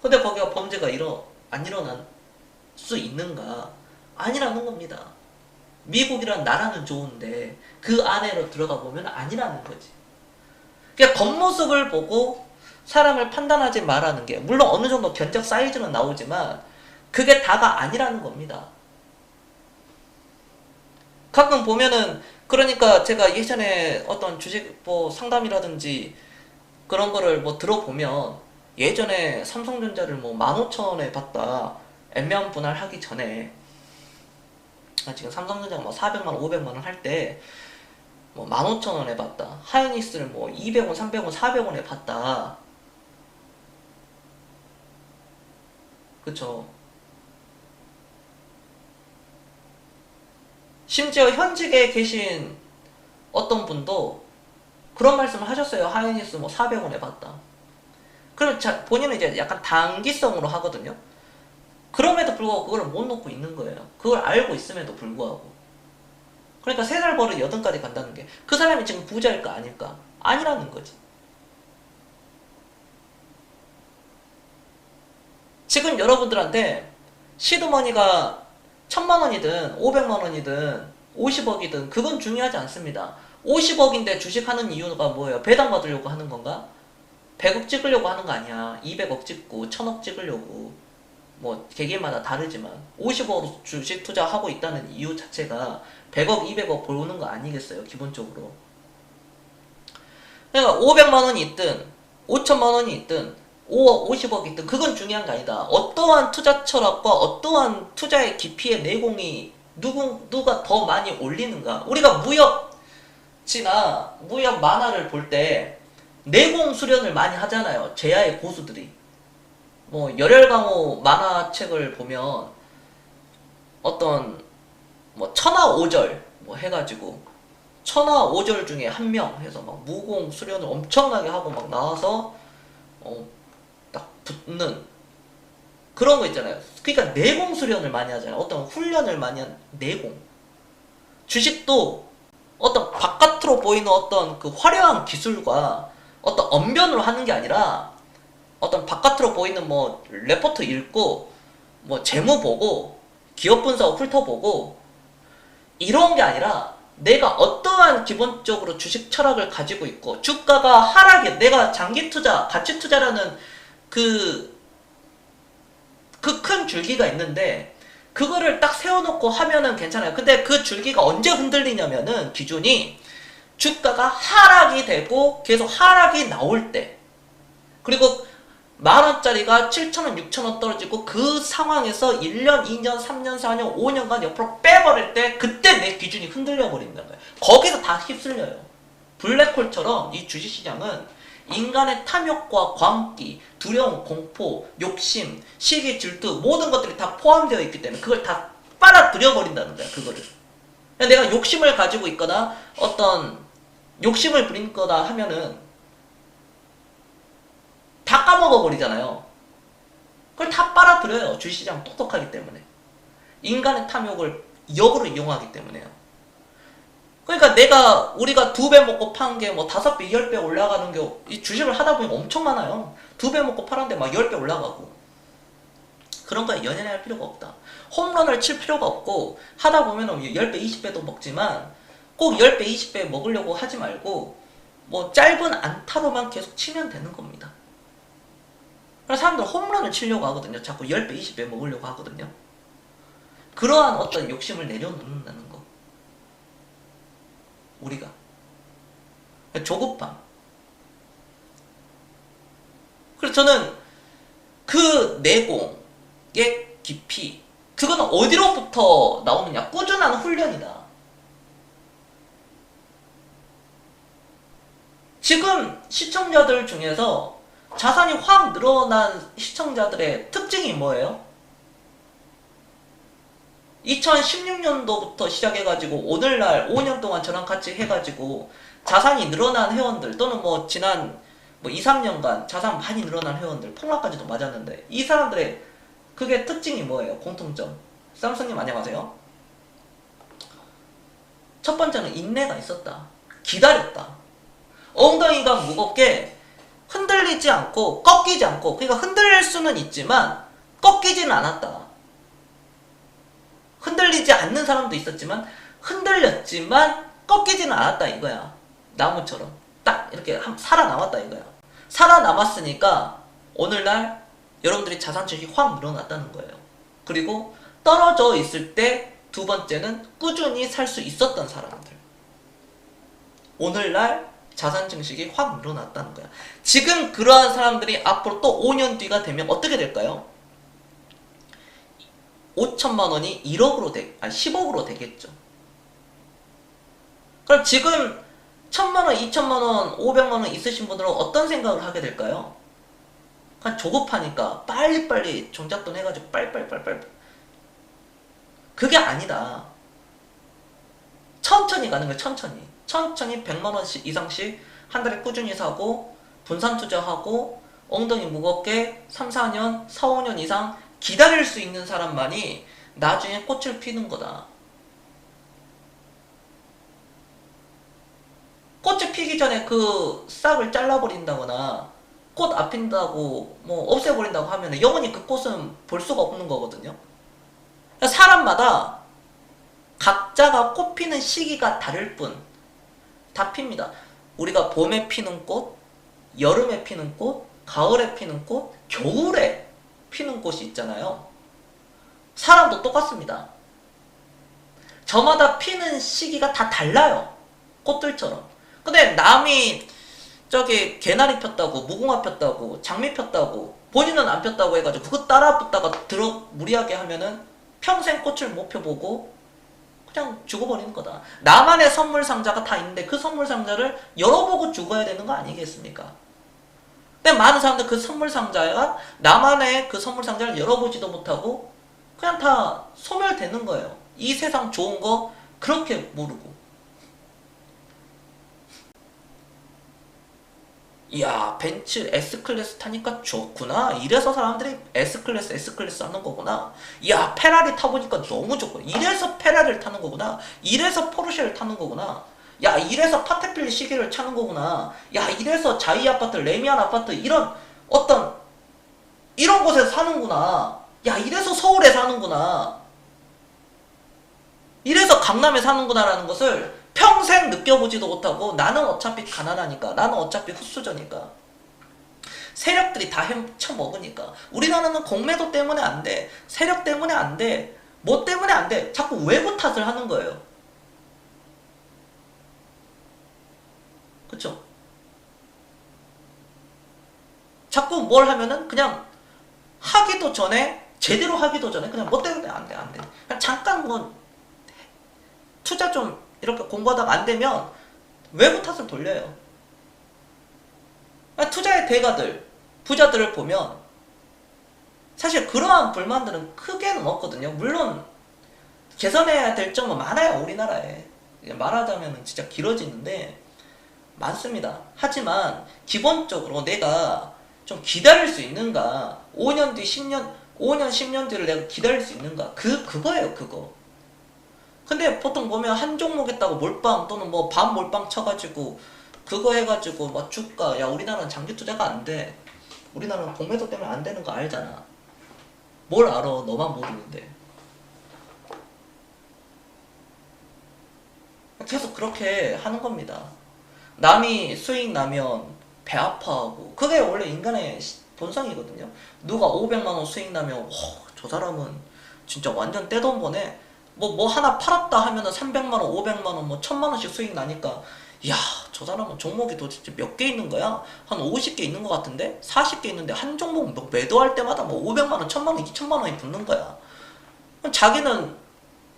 근데 거기가 범죄가 안 일어날 수 있는가? 아니라는 겁니다. 미국이란 나라는 좋은데 그 안으로 들어가 보면 아니라는 거지. 그러니까 겉모습을 보고 사람을 판단하지 말라는 게 물론 어느 정도 견적 사이즈는 나오지만 그게 다가 아니라는 겁니다. 가끔 보면은 그러니까 제가 예전에 어떤 주식 뭐 상담이라든지 그런 거를 뭐 들어보면 예전에 삼성전자를 뭐 15,000원에 봤다. 애매한 분할 하기 전에 지금 삼성전자가 뭐 400만원, 500만원 할 때 뭐 15,000원에 봤다. 하이닉스를 뭐 200원, 300원, 400원에 봤다. 그쵸. 심지어 현직에 계신 어떤 분도 그런 말씀을 하셨어요. 하이닉스 뭐 400원에 봤다. 그럼 본인은 이제 약간 단기성으로 하거든요. 그럼에도 불구하고 그걸 못 놓고 있는 거예요. 그걸 알고 있음에도 불구하고. 그러니까 3살 버릇 8까지 간다는 게 그 사람이 지금 부자일까 아닐까? 아니라는 거지. 지금 여러분들한테 시드머니가 1000만원이든 500만원이든 50억이든 그건 중요하지 않습니다. 50억인데 주식하는 이유가 뭐예요? 배당 받으려고 하는 건가? 100억 찍으려고 하는 거 아니야. 200억 찍고 1000억 찍으려고. 뭐 개개인마다 다르지만 50억으로 주식 투자하고 있다는 이유 자체가 100억, 200억 벌는 거 아니겠어요? 기본적으로. 그러니까 500만원이 있든 5천만원이 있든 5억, 50억이 있든 그건 중요한 게 아니다. 어떠한 투자 철학과 어떠한 투자의 깊이의 내공이 누가 더 많이 올리는가. 우리가 무역지나 무역 만화를 볼 때 내공 수련을 많이 하잖아요. 제야의 고수들이. 뭐 열혈강호 만화책을 보면 어떤 뭐 천하오절 뭐 해가지고 천하오절 중에 한 명 해서 막 무공 수련을 엄청나게 하고 막 나와서 딱 붙는 그런 거 있잖아요. 그러니까 내공 수련을 많이 하잖아요. 어떤 훈련을 많이 한 내공. 주식도 어떤 바깥으로 보이는 어떤 그 화려한 기술과 어떤 언변으로 하는 게 아니라 어떤 바깥으로 보이는 뭐 레포트 읽고 뭐 재무 보고 기업 분석 훑어보고 이런 게 아니라 내가 어떠한 기본적으로 주식 철학을 가지고 있고 주가가 하락에 내가 장기 투자, 가치 투자라는 그 큰 줄기가 있는데 그거를 딱 세워놓고 하면은 괜찮아요. 근데 그 줄기가 언제 흔들리냐면은 기준이 주가가 하락이 되고 계속 하락이 나올 때 그리고 만원짜리가 7천원, 6천원 떨어지고 그 상황에서 1년, 2년, 3년, 4년, 5년간 옆으로 빼버릴 때 그때 내 기준이 흔들려 버린다는 거예요. 거기서 다 휩쓸려요. 블랙홀처럼 이 주식시장은 인간의 탐욕과 광기, 두려움, 공포, 욕심, 시기, 질투 모든 것들이 다 포함되어 있기 때문에 그걸 다 빨아들여 버린다는 거야. 그거를. 내가 욕심을 가지고 있거나 어떤 욕심을 부린거나 하면은 다 까먹어 버리잖아요. 그걸 다 빨아들여요. 주식시장 똑똑하기 때문에. 인간의 탐욕을 역으로 이용하기 때문에요. 그러니까 우리가 2배 먹고 판 게 뭐 5배, 10배 올라가는 게 이 주식을 하다 보면 엄청 많아요. 2배 먹고 팔았는데 막 10배 올라가고. 그런 거에 연연할 필요가 없다. 홈런을 칠 필요가 없고 하다 보면 10배, 20배도 먹지만 꼭 10배, 20배 먹으려고 하지 말고 뭐 짧은 안타로만 계속 치면 되는 겁니다. 그래서 사람들 홈런을 치려고 하거든요. 자꾸 10배, 20배 먹으려고 하거든요. 그러한 어떤 욕심을 내려놓는다는 거. 우리가. 조급함. 그래서 저는 그 내공의 깊이, 그건 어디로부터 나오느냐? 꾸준한 훈련이다. 지금 시청자들 중에서 자산이 확 늘어난 시청자들의 특징이 뭐예요? 2016년도부터 시작해가지고 오늘날 5년 동안 저랑 같이 해가지고 자산이 늘어난 회원들 또는 뭐 지난 뭐 2, 3년간 자산 많이 늘어난 회원들 폭락까지도 맞았는데 이 사람들의 그게 특징이 뭐예요? 공통점. 쌈스님 안녕하세요. 첫 번째는 인내가 있었다. 기다렸다. 엉덩이가 무겁게 흔들리지 않고 꺾이지 않고, 그러니까 흔들릴 수는 있지만 꺾이지는 않았다. 흔들리지 않는 사람도 있었지만 흔들렸지만 꺾이지는 않았다 이거야. 나무처럼 딱 이렇게 살아남았다 이거야. 살아남았으니까 오늘날 여러분들이 자산 주식이 확 늘어났다는 거예요. 그리고 떨어져 있을 때 두 번째는 꾸준히 살 수 있었던 사람들. 오늘날 자산 증식이 확 늘어났다는 거야. 지금 그러한 사람들이 앞으로 또 5년 뒤가 되면 어떻게 될까요? 5천만 원이 1억으로 10억으로 되겠죠. 그럼 지금 1,000만 원, 2천만 원, 500만 원 있으신 분들은 어떤 생각을 하게 될까요? 그냥 조급하니까 빨리빨리 종잣돈 해가지고 빨리빨리. 그게 아니다. 천천히 가는 거야. 천천히 100만 원씩 이상씩 한 달에 꾸준히 사고 분산 투자하고 엉덩이 무겁게 3, 4년, 4, 5년 이상 기다릴 수 있는 사람만이 나중에 꽃을 피는 거다. 꽃이 피기 전에 그 싹을 잘라버린다거나 꽃 안 핀다고 뭐 없애버린다고 하면 영원히 그 꽃은 볼 수가 없는 거거든요. 사람마다 각자가 꽃 피는 시기가 다를 뿐 다 핍니다. 우리가 봄에 피는 꽃, 여름에 피는 꽃, 가을에 피는 꽃, 겨울에 피는 꽃이 있잖아요. 사람도 똑같습니다. 저마다 피는 시기가 다 달라요. 꽃들처럼. 근데 남이 저기 개나리 폈다고, 무궁화 폈다고, 장미 폈다고, 본인은 안 폈다고 해가지고 그거 따라 붙다가 무리하게 하면은 평생 꽃을 못 펴보고 그냥 죽어버리는 거다. 나만의 선물 상자가 다 있는데 그 선물 상자를 열어보고 죽어야 되는 거 아니겠습니까? 근데 많은 사람들 그 선물 상자가 나만의 그 선물 상자를 열어보지도 못하고 그냥 다 소멸되는 거예요. 이 세상 좋은 거 그렇게 모르고. 이야, 벤츠 S클래스 타니까 좋구나. 이래서 사람들이 S클래스 하는 거구나. 이야, 페라리 타보니까 너무 좋고. 이래서 페라리를 타는 거구나. 이래서 포르쉐를 타는 거구나. 야, 이래서 파테필리 시계를 차는 거구나. 야, 이래서 자이 아파트, 레미안 아파트 이런 곳에서 사는구나. 야, 이래서 서울에 사는구나. 이래서 강남에 사는구나라는 것을 평생 느껴보지도 못하고 나는 어차피 가난하니까, 나는 어차피 흙수저니까, 세력들이 다 헤쳐먹으니까 우리나라는 공매도 때문에 안 돼, 세력 때문에 안 돼, 뭐 때문에 안 돼, 자꾸 외부 탓을 하는 거예요. 그쵸? 자꾸 뭘 하면은 그냥 하기도 전에 제대로 하기도 전에 그냥 멋대로 돼. 안돼 그냥 잠깐 뭐 투자 좀 이렇게 공부하다가 안 되면 외부 탓을 돌려요. 투자의 대가들 부자들을 보면 사실 그러한 불만들은 크게는 없거든요. 물론 개선해야 될 점은 많아요. 우리나라에 말하자면 진짜 길어지는데 많습니다. 하지만 기본적으로 내가 좀 기다릴 수 있는가, 5년 뒤 10년 뒤를 내가 기다릴 수 있는가, 그거예요. 그거. 근데 보통 보면 한 종목 했다고 몰빵 또는 뭐 반 몰빵 쳐가지고 그거 해가지고 뭐 주가, 야 우리나라는 장기 투자가 안 돼. 우리나라는 공매도 때문에 안 되는 거 알잖아. 뭘 알아? 너만 모르는데. 계속 그렇게 하는 겁니다. 남이 수익 나면 배 아파하고, 그게 원래 인간의 본성이거든요. 누가 500만원 수익 나면 저 사람은 진짜 완전 떼돈 버네. 뭐 하나 팔았다 하면은 300만원 500만원 뭐 1000만원씩 수익 나니까, 야 저 사람은 종목이 도대체 몇 개 있는 거야? 한 50개 있는 것 같은데? 40개 있는데 한 종목 뭐 매도할 때마다 뭐 500만원 1000만원 2000만원이 붙는 거야. 자기는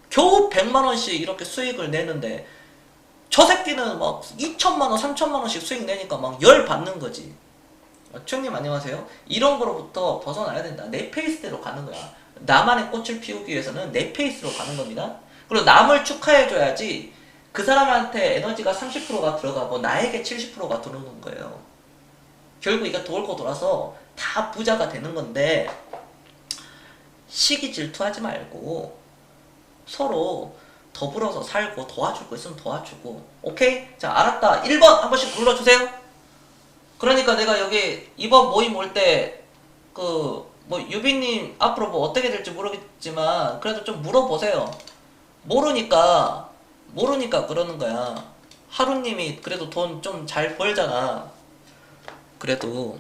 겨우 100만원씩 이렇게 수익을 내는데 저 새끼는 막 2천만원 3천만원씩 수익 내니까 막 열 받는 거지. 추님 안녕하세요. 이런 거로부터 벗어나야 된다. 내 페이스대로 가는 거야. 나만의 꽃을 피우기 위해서는 내 페이스로 가는 겁니다. 그리고 남을 축하해줘야지 그 사람한테 에너지가 30%가 들어가고 나에게 70%가 들어오는 거예요. 결국 이거 돌고 돌아서 다 부자가 되는 건데, 시기 질투하지 말고 서로 더불어서 살고 도와줄 거 있으면 도와주고. 오케이? 자, 알았다. 1번 한 번씩 불러주세요. 그러니까 내가 여기 이번 모임 올 때 뭐 유빈님 앞으로 뭐 어떻게 될지 모르겠지만 그래도 좀 물어보세요. 모르니까 그러는 거야. 하루님이 그래도 돈 좀 잘 벌잖아. 그래도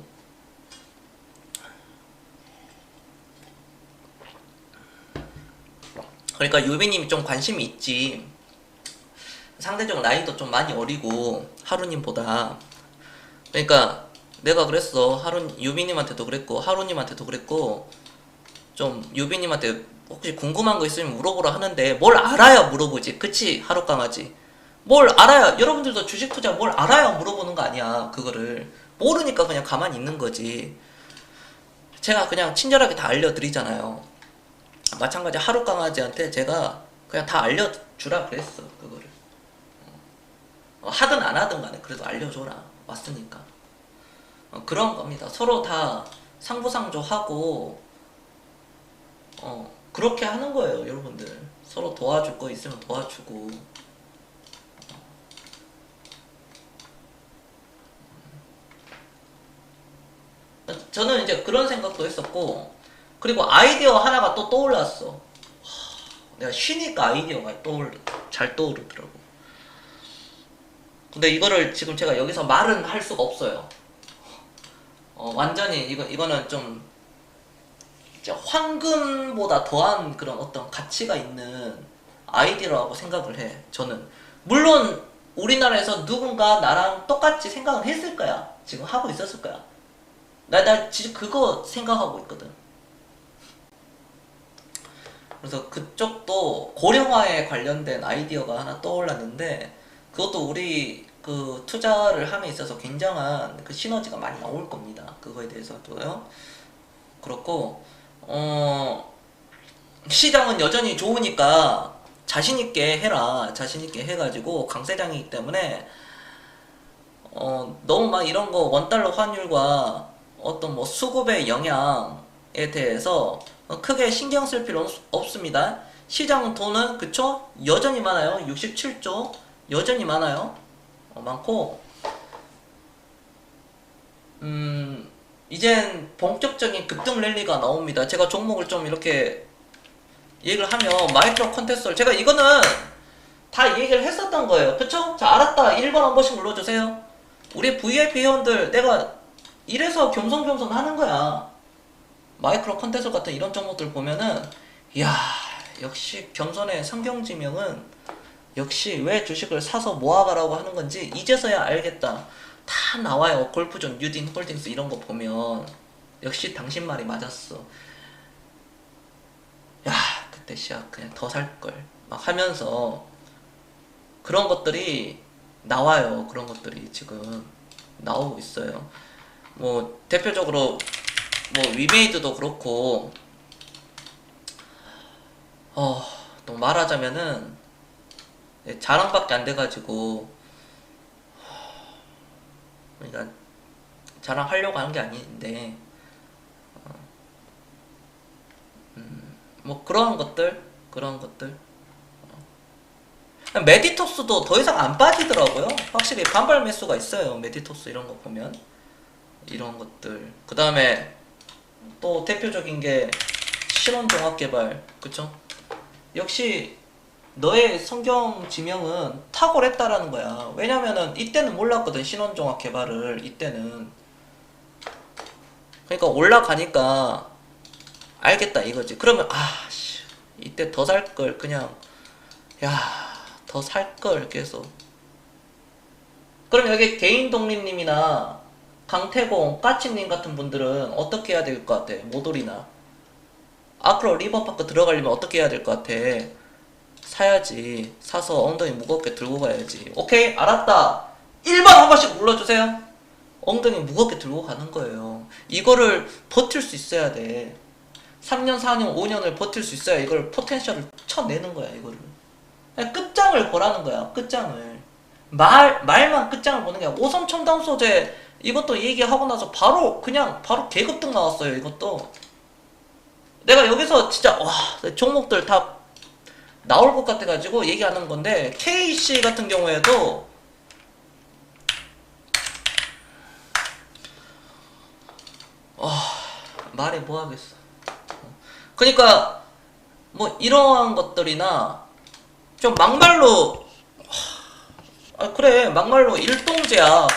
그러니까 유빈님이 좀 관심이 있지. 상대적 나이도 좀 많이 어리고 하루님보다. 그러니까 내가 그랬어. 유빈님한테도 그랬고 하루님한테도 그랬고, 좀 유빈님한테 혹시 궁금한 거 있으면 물어보라 하는데 뭘 알아야 물어보지. 그치 하루강아지? 뭘 알아야, 여러분들도 주식 투자 뭘 알아야 물어보는 거 아니야. 그거를 모르니까 그냥 가만히 있는 거지. 제가 그냥 친절하게 다 알려드리잖아요. 마찬가지 하루강아지한테 제가 그냥 다 알려주라 그랬어. 그거를 하든 안 하든 간에 그래도 알려줘라. 왔으니까. 그런 겁니다. 서로 다 상부상조하고 그렇게 하는 거예요. 여러분들 서로 도와줄 거 있으면 도와주고. 저는 이제 그런 생각도 했었고, 그리고 아이디어 하나가 또 떠올랐어. 내가 쉬니까 아이디어가 잘 떠오르더라고. 근데 이거를 지금 제가 여기서 말은 할 수가 없어요. 완전히 이거는 좀 황금보다 더한 그런 어떤 가치가 있는 아이디어라고 생각을 해. 저는 물론 우리나라에서 누군가 나랑 똑같이 생각을 했을 거야. 지금 하고 있었을 거야. 나 진짜 그거 생각하고 있거든. 그래서 그쪽도 고령화에 관련된 아이디어가 하나 떠올랐는데, 그것도 우리 그 투자를 함에 있어서 굉장한 그 시너지가 많이 나올 겁니다. 그거에 대해서도요. 그렇고 시장은 여전히 좋으니까 자신있게 해라. 자신있게 해가지고 강세장이기 때문에 너무 막 이런 거 원달러 환율과 어떤 뭐 수급의 영향에 대해서 크게 신경 쓸 필요 없습니다. 시장 돈은 그쵸? 여전히 많아요. 67조 여전히 많아요. 많고, 이젠 본격적인 급등 랠리가 나옵니다. 제가 종목을 좀 이렇게 얘기를 하면 마이크로 컨텐츠를, 제가 이거는 다 얘기를 했었던 거예요. 그쵸? 자, 알았다. 1번 한 번씩 눌러주세요. 우리 VIP 회원들 내가 이래서 겸손 하는 거야. 마이크로 컨텐츠 같은 이런 종목들 보면은, 이야, 역시 겸손의 성경지명은 역시 왜 주식을 사서 모아가라고 하는 건지 이제서야 알겠다. 다 나와요. 골프존, 유딘 홀딩스 이런 거 보면 역시 당신 말이 맞았어. 야, 그때 시작 그냥 더 살 걸 막 하면서 그런 것들이 나와요. 그런 것들이 지금 나오고 있어요. 뭐 대표적으로 뭐 위메이드도 그렇고 또 말하자면은 자랑밖에 안 돼가지고 그러니까 자랑하려고 하는 게 아닌데 뭐 그런 것들 메디토스도 더 이상 안 빠지더라고요. 확실히 반발 매수가 있어요. 메디토스 이런 거 보면 이런 것들. 그 다음에 또 대표적인 게 신원종합개발, 그쵸? 역시 너의 성경 지명은 탁월했다라는 거야. 왜냐면은 이때는 몰랐거든. 신원종합개발을 이때는. 그러니까 올라가니까 알겠다 이거지. 그러면 이때 더 살 걸 그냥 더 살 걸 계속. 그럼 여기 개인 독립님이나 강태공, 까치님 같은 분들은 어떻게 해야 될 것 같아? 모돌이나 아크로 리버파크 들어가려면 어떻게 해야 될 것 같아? 사야지. 사서 엉덩이 무겁게 들고 가야지. 오케이, 알았다. 1번 한 번씩 눌러주세요. 엉덩이 무겁게 들고 가는 거예요. 이거를 버틸 수 있어야 돼. 3년, 4년, 5년을 버틸 수 있어야 이걸 포텐셜을 쳐내는 거야, 이거를. 그냥 끝장을 보라는 거야, 끝장을. 말만 끝장을 보는 게 아니라 오섬 첨단 소재 이것도 얘기하고 나서 바로 계급등 나왔어요, 이것도. 내가 여기서 진짜, 종목들 다 나올 것 같아가지고 얘기하는 건데, KC 같은 경우에도, 말해 뭐 하겠어. 그러니까 뭐 이러한 것들이나 좀 막말로 그래 막말로 일동제약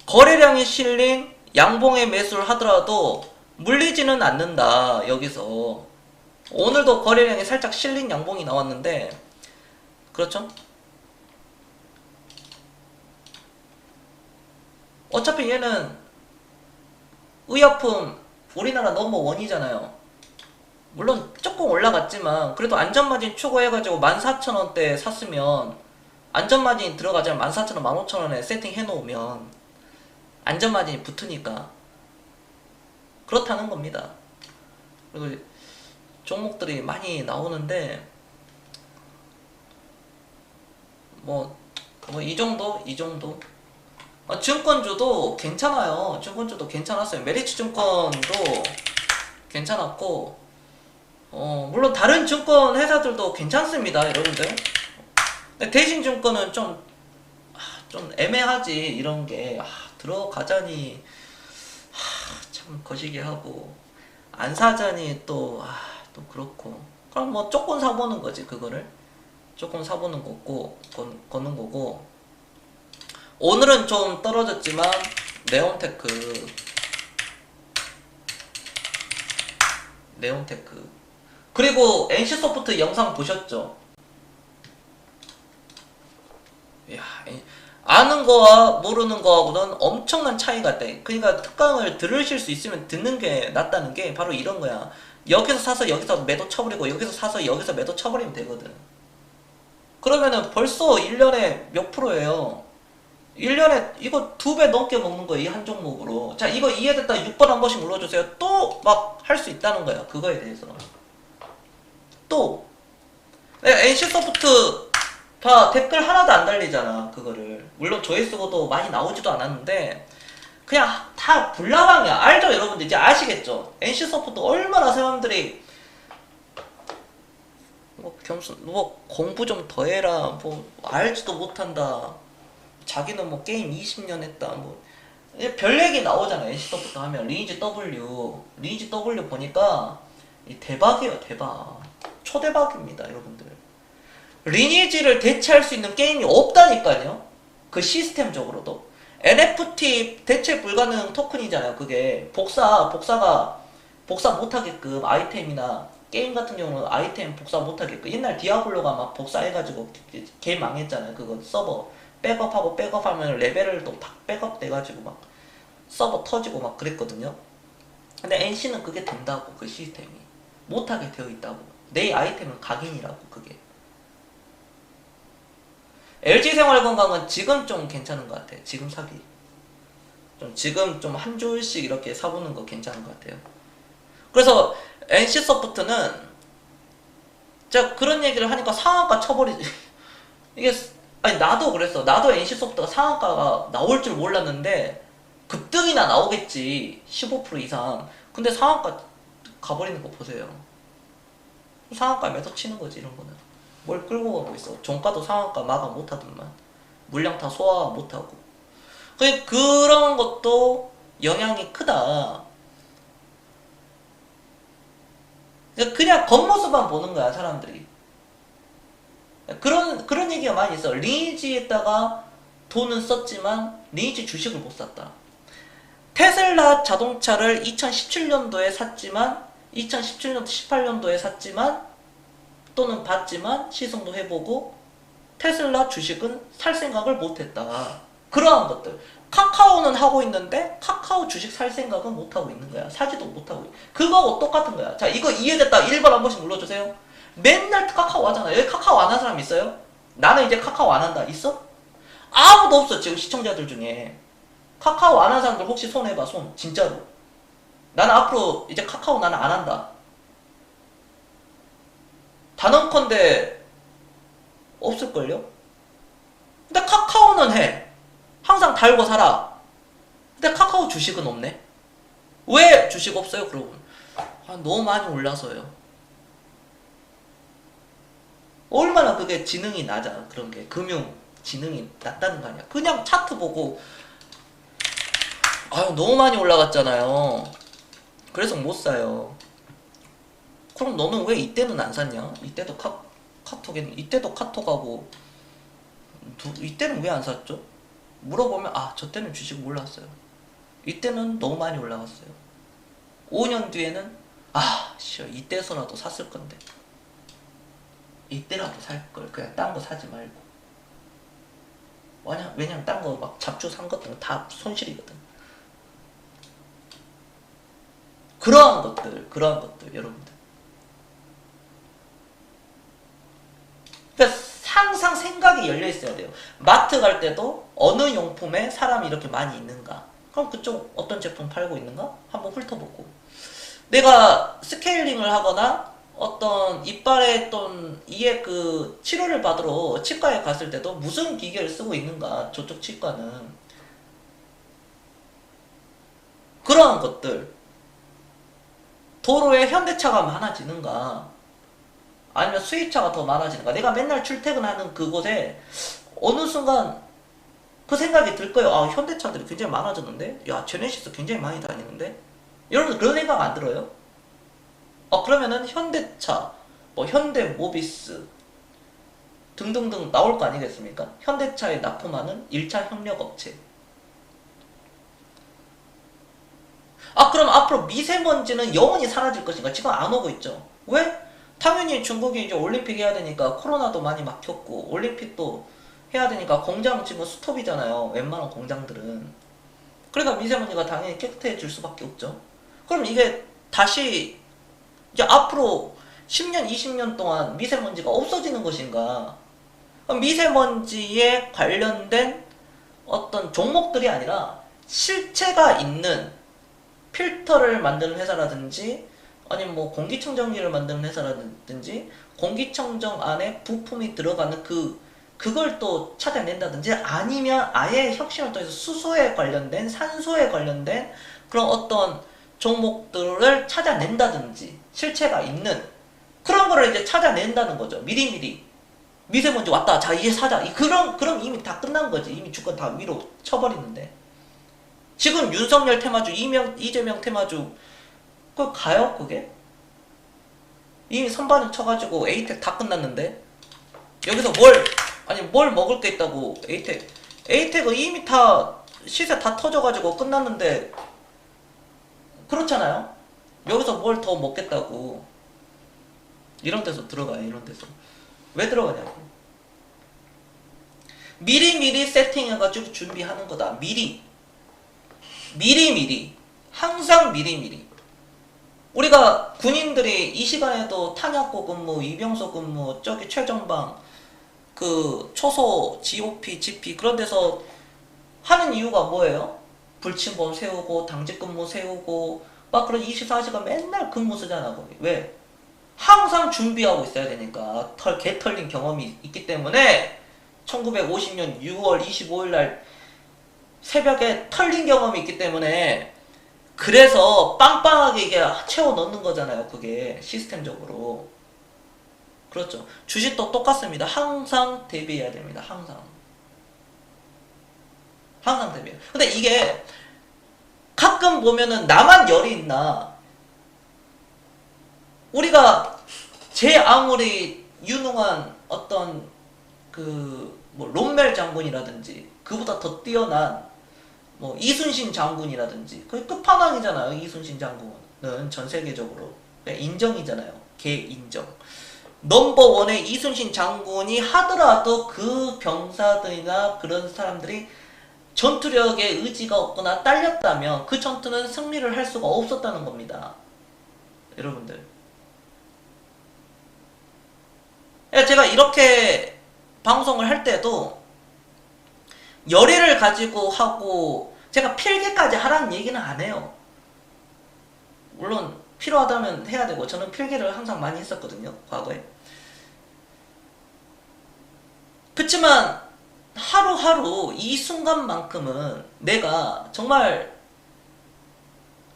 거래량이 실린 양봉의 매수를 하더라도 물리지는 않는다. 여기서 오늘도 거래량이 살짝 실린 양봉이 나왔는데 그렇죠? 어차피 얘는 의약품 우리나라 넘버원이잖아요. 물론 조금 올라갔지만 그래도 안전마진 추가해가지고 14,000원대 샀으면 안전마진 들어가자면 14,000원, 15,000원에 세팅해놓으면 안전마진이 붙으니까 그렇다는 겁니다. 그리고 종목들이 많이 나오는데 뭐 이 정도 증권주도 괜찮아요. 증권주도 괜찮았어요. 메리츠 증권도 괜찮았고 물론 다른 증권 회사들도 괜찮습니다, 여러분들. 근데 대신증권은 좀 애매하지. 이런 게 들어가자니 참 거시기 하고 안 사자니 또 그렇고. 그럼 뭐 조금 사보는 거지. 그거를 조금 사보는 거고 거는 거고. 오늘은 좀 떨어졌지만 네온테크 그리고 NC소프트 영상 보셨죠? 이야, 아는 거와 모르는 거하고는 엄청난 차이가 있다. 그러니까 특강을 들으실 수 있으면 듣는 게 낫다는 게 바로 이런 거야. 여기서 사서 여기서 매도 쳐버리고 여기서 사서 여기서 매도 쳐버리면 되거든. 그러면은 벌써 1년에 몇 프로예요? 1년에 이거 2배 넘게 먹는 거예요. 이 한 종목으로. 자, 이거 이해됐다. 6번 한 번씩 눌러주세요. 또 막 할 수 있다는 거야. 그거에 대해서. 또 NC소프트 다 댓글 하나도 안 달리잖아. 그거를. 물론 조회수도 많이 나오지도 않았는데 그냥 다 불나방이야. 알죠? 여러분들 이제 아시겠죠? NC소프트 얼마나 사람들이 공부 좀 더 해라. 알지도 못한다. 자기는 게임 20년 했다. 별 얘기 나오잖아. NC소프트 하면 리니지 W 보니까 대박이에요. 대박. 초대박입니다, 여러분들. 리니지를 대체할 수 있는 게임이 없다니까요. 그 시스템적으로도. NFT 대체 불가능 토큰이잖아요. 그게 복사가 복사 못하게끔 아이템이나 게임 같은 경우는 아이템 복사 못하게끔. 옛날 디아블로가 막 복사해가지고 게임 망했잖아요. 그거 서버 백업하면 레벨을 또 팍 백업 돼가지고 막 서버 터지고 막 그랬거든요. 근데 NC는 그게 된다고, 그 시스템이. 못하게 되어 있다고. 내 아이템은 각인이라고, 그게. LG생활건강은 지금 좀 괜찮은 것 같아요. 지금 사기. 지금 좀 한 줄씩 이렇게 사보는 거 괜찮은 것 같아요. 그래서 NC소프트는 제가 그런 얘기를 하니까 상한가 쳐버리지. 이게, 아니, 나도 그랬어. 나도 NC소프트가 상한가가 나올 줄 몰랐는데, 급등이나 나오겠지. 15% 이상. 근데 상한가 가버리는 거 보세요. 상한가 매서 치는 거지, 이런 거는. 뭘 끌고 가고 있어. 종가도 상한가 마감 못하더만. 물량 다 소화 못하고. 그런 것도 영향이 크다. 그냥 겉모습만 보는 거야, 사람들이. 그런 얘기가 많이 있어. 리니지에다가 돈은 썼지만 리니지 주식을 못 샀다. 테슬라 자동차를 2017년도에 샀지만 2017년도 18년도에 샀지만 또는 봤지만 시승도 해보고 테슬라 주식은 살 생각을 못했다. 그러한 것들. 카카오는 하고 있는데 카카오 주식 살 생각은 못하고 있는 거야. 사지도 못하고. 그거하고 똑같은 거야. 자, 이거 이해됐다. 1번 한 번씩 눌러주세요. 맨날 카카오 하잖아. 여기 카카오 안 한 사람 있어요? 나는 이제 카카오 안 한다. 있어? 아무도 없어. 지금 시청자들 중에. 카카오 안 한 사람들 혹시 손 해봐. 손. 진짜로. 나는 앞으로 이제 카카오 나는 안 한다. 단언컨대 없을걸요? 근데 카카오는 해. 항상 달고 살아. 근데 카카오 주식은 없네. 왜 주식 없어요, 그러고? 너무 많이 올라서요. 얼마나 그게 지능이 낮아. 그런 게 금융 지능이 낮다는 거 아니야. 그냥 차트 보고 너무 많이 올라갔잖아요. 그래서 못 사요. 그럼 너는 왜 이때는 안 샀냐? 이때도 이때도 카톡하고 이때는 왜 안 샀죠? 물어보면 저 때는 주식 몰랐어요. 이때는 너무 많이 올라갔어요. 5년 뒤에는 이때서라도 샀을 건데 이때라도 살 걸. 그냥 딴 거 사지 말고. 왜냐면 딴 거 막 잡주 산 것들은 다 손실이거든. 그러한 것들 여러분들. 그러니까 항상 생각이 열려 있어야 돼요. 마트 갈 때도 어느 용품에 사람이 이렇게 많이 있는가? 그럼 그쪽 어떤 제품 팔고 있는가? 한번 훑어보고. 내가 스케일링을 하거나 어떤 이빨에 어떤 이에 그 치료를 받으러 치과에 갔을 때도 무슨 기계를 쓰고 있는가? 저쪽 치과는. 그러한 것들. 도로에 현대차가 많아지는가? 아니면 수입차가 더 많아지는가? 내가 맨날 출퇴근하는 그곳에 어느 순간 그 생각이 들 거예요. 현대차들이 굉장히 많아졌는데? 야, 제네시스 굉장히 많이 다니는데? 여러분들 그런 생각 안 들어요? 그러면은 현대차, 뭐 현대모비스 등등등 나올 거 아니겠습니까? 현대차에 납품하는 1차 협력업체. 그럼 앞으로 미세먼지는 영원히 사라질 것인가? 지금 안 오고 있죠. 왜? 당연히 중국이 이제 올림픽 해야 되니까 코로나도 많이 막혔고 올림픽도 해야 되니까 공장 지금 스톱이잖아요. 웬만한 공장들은. 그러니까 미세먼지가 당연히 깨끗해질 수밖에 없죠. 그럼 이게 다시 이제 앞으로 10년, 20년 동안 미세먼지가 없어지는 것인가? 그럼 미세먼지에 관련된 어떤 종목들이 아니라 실체가 있는 필터를 만드는 회사라든지 아니면 뭐 공기청정기를 만드는 회사라든지 공기청정 안에 부품이 들어가는 그걸 또 찾아낸다든지 아니면 아예 혁신을 통해서 수소에 관련된 산소에 관련된 그런 어떤 종목들을 찾아낸다든지 실체가 있는 그런 거를 이제 찾아낸다는 거죠. 미리미리 미세먼지 왔다. 자, 이제 사자. 그럼 이미 다 끝난 거지. 이미 주권 다 위로 쳐버리는데. 지금 윤석열 테마주, 이재명 테마주 그거 가요? 그게? 이미 선반영 쳐가지고 에이텍 다 끝났는데 여기서 뭘 먹을 게 있다고 에이텍은 이미 다 시세 다 터져가지고 끝났는데 그렇잖아요? 여기서 뭘 더 먹겠다고 이런 데서 들어가요. 이런 데서 왜 들어가냐고. 미리미리 세팅해가지고 준비하는 거다. 미리미리. 항상 미리미리. 우리가 군인들이 이 시간에도 탄약고 근무, 이병소 근무, 저기 최전방, 그 초소, GOP, GP 그런 데서 하는 이유가 뭐예요? 불침범 세우고 당직 근무 세우고 막 그런 24시간 맨날 근무 쓰잖아 거기. 왜? 항상 준비하고 있어야 되니까. 개 털린 경험이 있기 때문에 1950년 6월 25일 날 새벽에 털린 경험이 있기 때문에 그래서 빵빵하게 이게 채워 넣는 거잖아요. 그게 시스템적으로. 그렇죠. 주식도 똑같습니다. 항상 대비해야 됩니다. 항상 대비해요. 근데 이게 가끔 보면은 나만 열이 있나. 우리가 제 아무리 유능한 어떤 그 뭐 롬멜 장군이라든지 그보다 더 뛰어난 뭐 이순신 장군이라든지 거의 끝판왕이잖아요. 이순신 장군은 전 세계적으로 인정이잖아요. 개 인정. 넘버원의 이순신 장군이 하더라도 그 병사들이나 그런 사람들이 전투력에 의지가 없거나 딸렸다면 그 전투는 승리를 할 수가 없었다는 겁니다. 여러분들. 제가 이렇게 방송을 할 때도 열의를 가지고 하고 제가 필기까지 하라는 얘기는 안 해요. 물론 필요하다면 해야 되고 저는 필기를 항상 많이 했었거든요. 과거에. 그렇지만 하루하루 이 순간만큼은 내가 정말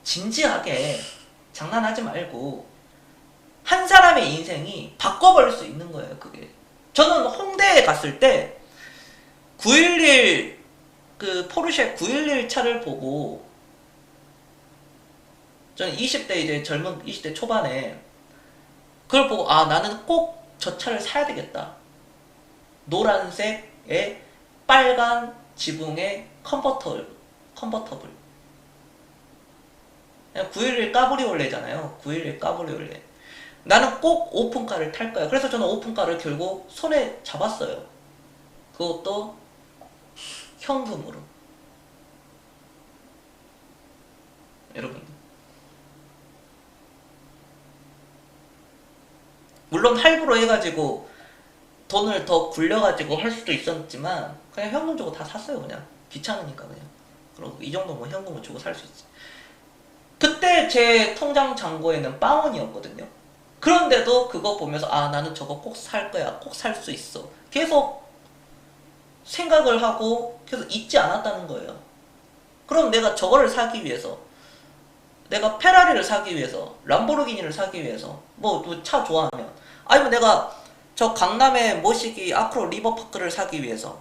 진지하게 장난하지 말고 한 사람의 인생이 바꿔버릴 수 있는 거예요. 그게. 저는 홍대에 갔을 때 911 그 포르쉐 911 차를 보고 저는 20대 이제 젊은 20대 초반에 그걸 보고 아 나는 꼭 저 차를 사야 되겠다. 노란색에 빨간 지붕의 컨버터블. 그냥 911 까브리올레잖아요. 911 까브리올레. 나는 꼭 오픈카를 탈 거야. 그래서 저는 오픈카를 결국 손에 잡았어요. 그것도 현금으로. 여러분. 물론 할부로 해가지고 돈을 더 굴려가지고 할 수도 있었지만 그냥 현금 주고 다 샀어요. 그냥 귀찮으니까 그냥. 그리고 이 정도 뭐 현금을 주고 살 수 있지. 그때 제 통장 잔고에는 0원이었거든요. 그런데도 그거 보면서 아 나는 저거 꼭 살 거야. 꼭 살 수 있어. 계속 생각을 하고 계속 잊지 않았다는 거예요. 그럼 내가 저거를 사기 위해서 내가 페라리를 사기 위해서 람보르기니를 사기 위해서 뭐 차 좋아하면 아니면 내가 저 강남의 모시기 아크로 리버파크를 사기 위해서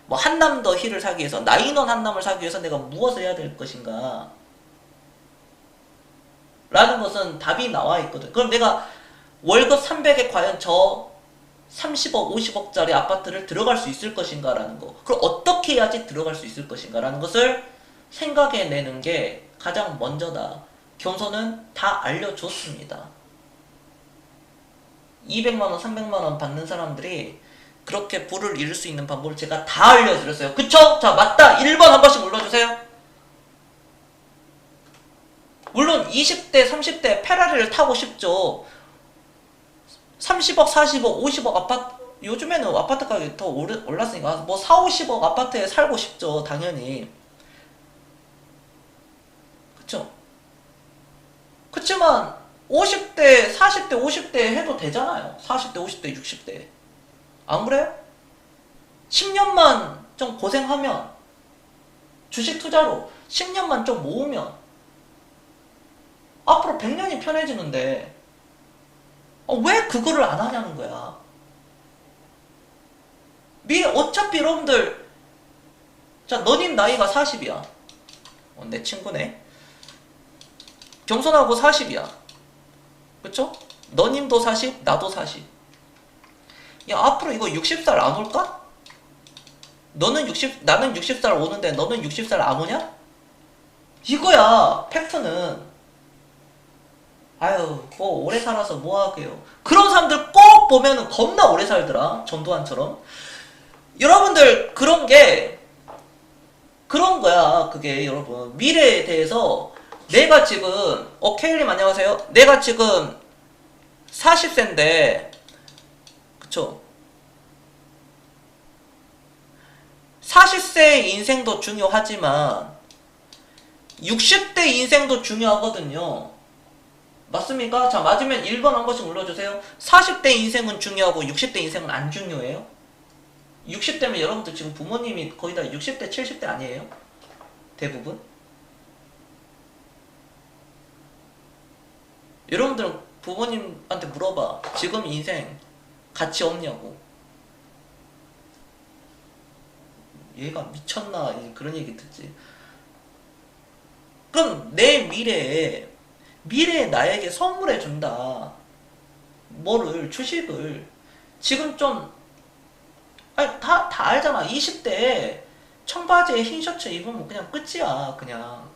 뭐 한남 더 힐을 사기 위해서 나인원 한남을 사기 위해서 내가 무엇을 해야 될 것인가 라는 것은 답이 나와 있거든. 그럼 내가 월급 300에 과연 저 30억, 50억짜리 아파트를 들어갈 수 있을 것인가 라는 거. 그럼 어떻게 해야지 들어갈 수 있을 것인가 라는 것을 생각해내는 게 가장 먼저다. 경선은 다 알려줬습니다. 200만원, 300만원 받는 사람들이 그렇게 부를 이룰 수 있는 방법을 제가 다 알려드렸어요. 그쵸? 자, 맞다! 1번 한 번씩 눌러주세요. 물론 20대, 30대 페라리를 타고 싶죠. 30억, 40억, 50억 아파트, 요즘에는 아파트 가격이 더 올랐으니까 뭐 4, 50억 아파트에 살고 싶죠. 당연히. 그쵸? 그치만 50대, 40대, 50대 해도 되잖아요. 40대, 50대, 60대. 안 그래요? 10년만 좀 고생하면 주식 투자로 10년만 좀 모으면 앞으로 100년이 편해지는데 왜 그거를 안 하냐는 거야. 어차피 여러분들 자 너님 나이가 40이야. 내 친구네. 경선하고 40이야. 그쵸? 너님도 40, 나도 40. 야 앞으로 이거 60살 안 올까? 나는 60살 오는데 너는 60살 안 오냐? 이거야 팩트는. 아유 뭐 오래 살아서 뭐 하게요. 그런 사람들 꼭 보면은 겁나 오래 살더라. 전두환처럼. 여러분들 그런 거야. 그게 여러분 미래에 대해서 내가 지금 케일님 안녕하세요. 내가 지금 40세인데 그쵸? 40세 인생도 중요하지만 60대 인생도 중요하거든요. 맞습니까? 자, 맞으면 1번 한 번씩 눌러주세요. 40대 인생은 중요하고 60대 인생은 안 중요해요? 60대면 여러분들 지금 부모님이 거의 다 60대, 70대 아니에요? 대부분? 여러분들은 부모님한테 물어봐. 지금 인생 가치 없냐고. 얘가 미쳤나 그런 얘기 듣지. 그럼 내 미래에 나에게 선물해 준다. 뭐를 주식을 지금 좀 아니 다 알잖아. 20대에 청바지에 흰 셔츠 입으면 그냥 끝이야. 그냥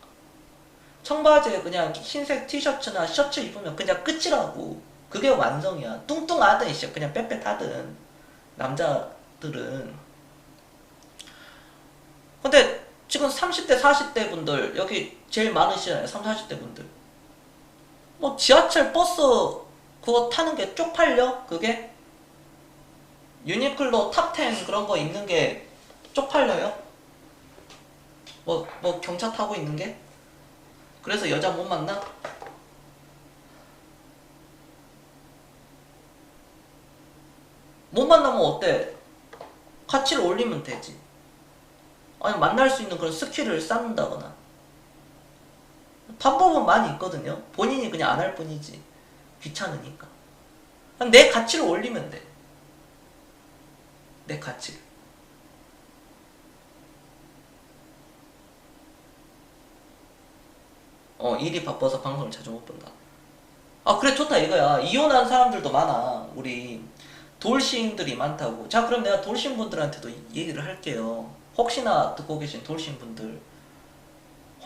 청바지에 그냥 흰색 티셔츠나 셔츠 입으면 그냥 끝이라고. 그게 완성이야. 뚱뚱하든 그냥 빽빽하든 남자들은. 근데 지금 30대 40대 분들 여기 제일 많으시잖아요. 30, 40대 분들 뭐 지하철 버스 그거 타는 게 쪽팔려? 그게? 유니클로 탑10 그런 거 입는 게 쪽팔려요? 뭐 경차 타고 있는 게? 그래서 여자 못 만나? 못 만나면 어때? 가치를 올리면 되지. 아니 만날 수 있는 그런 스킬을 쌓는다거나 방법은 많이 있거든요. 본인이 그냥 안 할 뿐이지. 귀찮으니까. 내 가치를 올리면 돼. 내 가치를. 일이 바빠서 방송을 자주 못 본다. 아 그래 좋다 이거야. 이혼한 사람들도 많아. 우리 돌싱들이 많다고. 자 그럼 내가 돌싱분들한테도 얘기를 할게요. 혹시나 듣고 계신 돌싱분들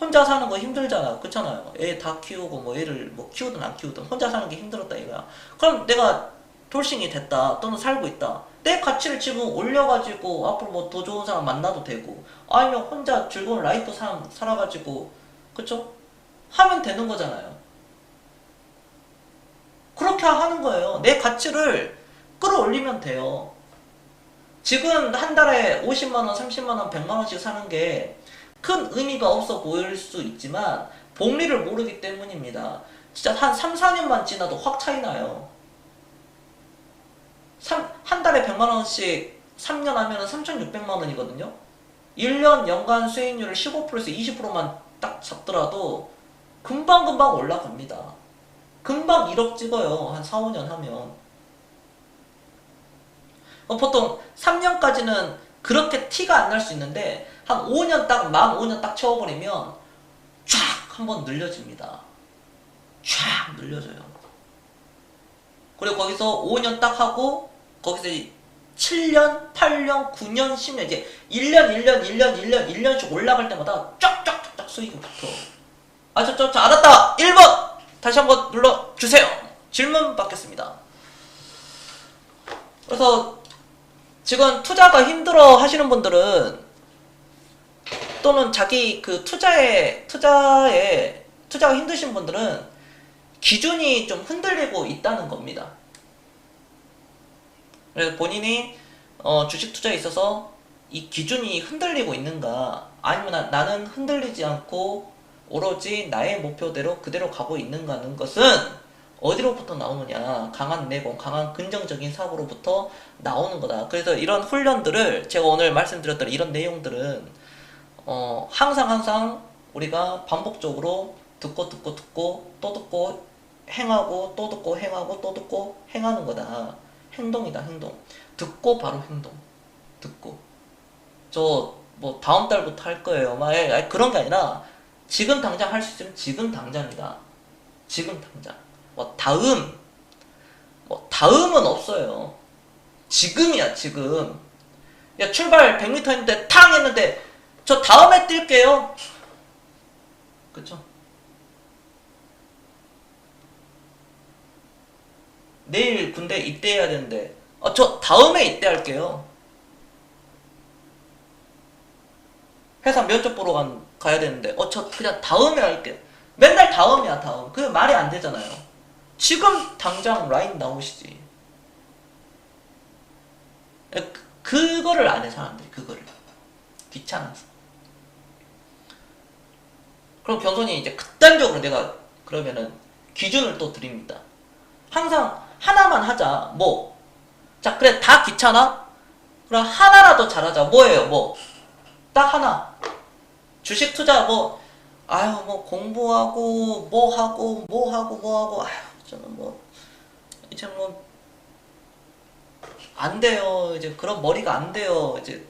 혼자 사는 거 힘들잖아. 그렇잖아요. 애 다 키우고 뭐 애를 뭐 키우든 안 키우든 혼자 사는 게 힘들었다 이거야. 그럼 내가 돌싱이 됐다 또는 살고 있다. 내 가치를 지금 올려가지고 앞으로 뭐 더 좋은 사람 만나도 되고 아니면 혼자 즐거운 라이프 살아가지고 그쵸? 하면 되는 거잖아요. 그렇게 하는 거예요. 내 가치를 끌어올리면 돼요. 지금 한 달에 50만원, 30만원, 100만원씩 사는 게 큰 의미가 없어 보일 수 있지만 복리를 모르기 때문입니다. 진짜 한 3, 4년만 지나도 확 차이 나요. 한 달에 100만원씩 3년 하면 3,600만원이거든요. 1년 연간 수익률을 15%에서 20%만 딱 잡더라도 금방금방 올라갑니다. 금방 1억 찍어요. 한 4, 5년 하면. 보통 3년까지는 그렇게 티가 안 날 수 있는데 한 5년 딱, 만 5년 딱 채워버리면 쫙 한번 늘려집니다. 쫙 늘려져요. 그리고 거기서 5년 딱 하고 거기서 7년, 8년, 9년, 10년 이제 1년씩 올라갈 때마다 쫙쫙쫙 수익이 붙어. 알았다. 1번 다시 한번 눌러주세요. 질문 받겠습니다. 그래서 지금 투자가 힘들어 하시는 분들은 또는 자기 그 투자가 힘드신 분들은 기준이 좀 흔들리고 있다는 겁니다. 그래서 본인이 주식 투자에 있어서 이 기준이 흔들리고 있는가 아니면 나는 흔들리지 않고 오로지 나의 목표대로 그대로 가고 있는가 하는 것은 어디로부터 나오느냐. 강한 내공, 강한 긍정적인 사고로부터 나오는 거다. 그래서 이런 훈련들을 제가 오늘 말씀드렸던 이런 내용들은 항상 우리가 반복적으로 듣고 또 듣고 행하고 또 듣고 행하고 또 듣고 행하는 거다. 행동이다. 행동. 듣고 바로 행동. 듣고 저 뭐 다음 달부터 할 거예요. 막 그런 게 아니라 지금 당장 할 수 있으면 지금 당장이다. 지금 당장. 다음은 없어요. 지금이야, 지금. 야, 출발 100m 했는데, 탕! 했는데, 저 다음에 뛸게요. 그쵸? 내일 군대 입대해야 되는데, 저 다음에 입대할게요. 회사 면접 보러 가야 되는데 저 그냥 다음에 할게요. 맨날 다음이야 다음. 그게 말이 안 되잖아요. 지금 당장 라인 나오시지. 그거를 안 해 사람들이. 그거를 귀찮아서. 그럼 겸손이 이제 극단적으로 내가 그러면은 기준을 또 드립니다. 항상 하나만 하자. 뭐, 자 그래 다 귀찮아? 그럼 하나라도 잘하자. 뭐예요? 뭐, 딱 하나. 주식 투자 뭐, 아유 뭐 공부하고 뭐 하고 뭐 하고 뭐 하고, 아유 저는 뭐 이제 뭐 안 돼요. 이제 그런 머리가 안 돼요. 이제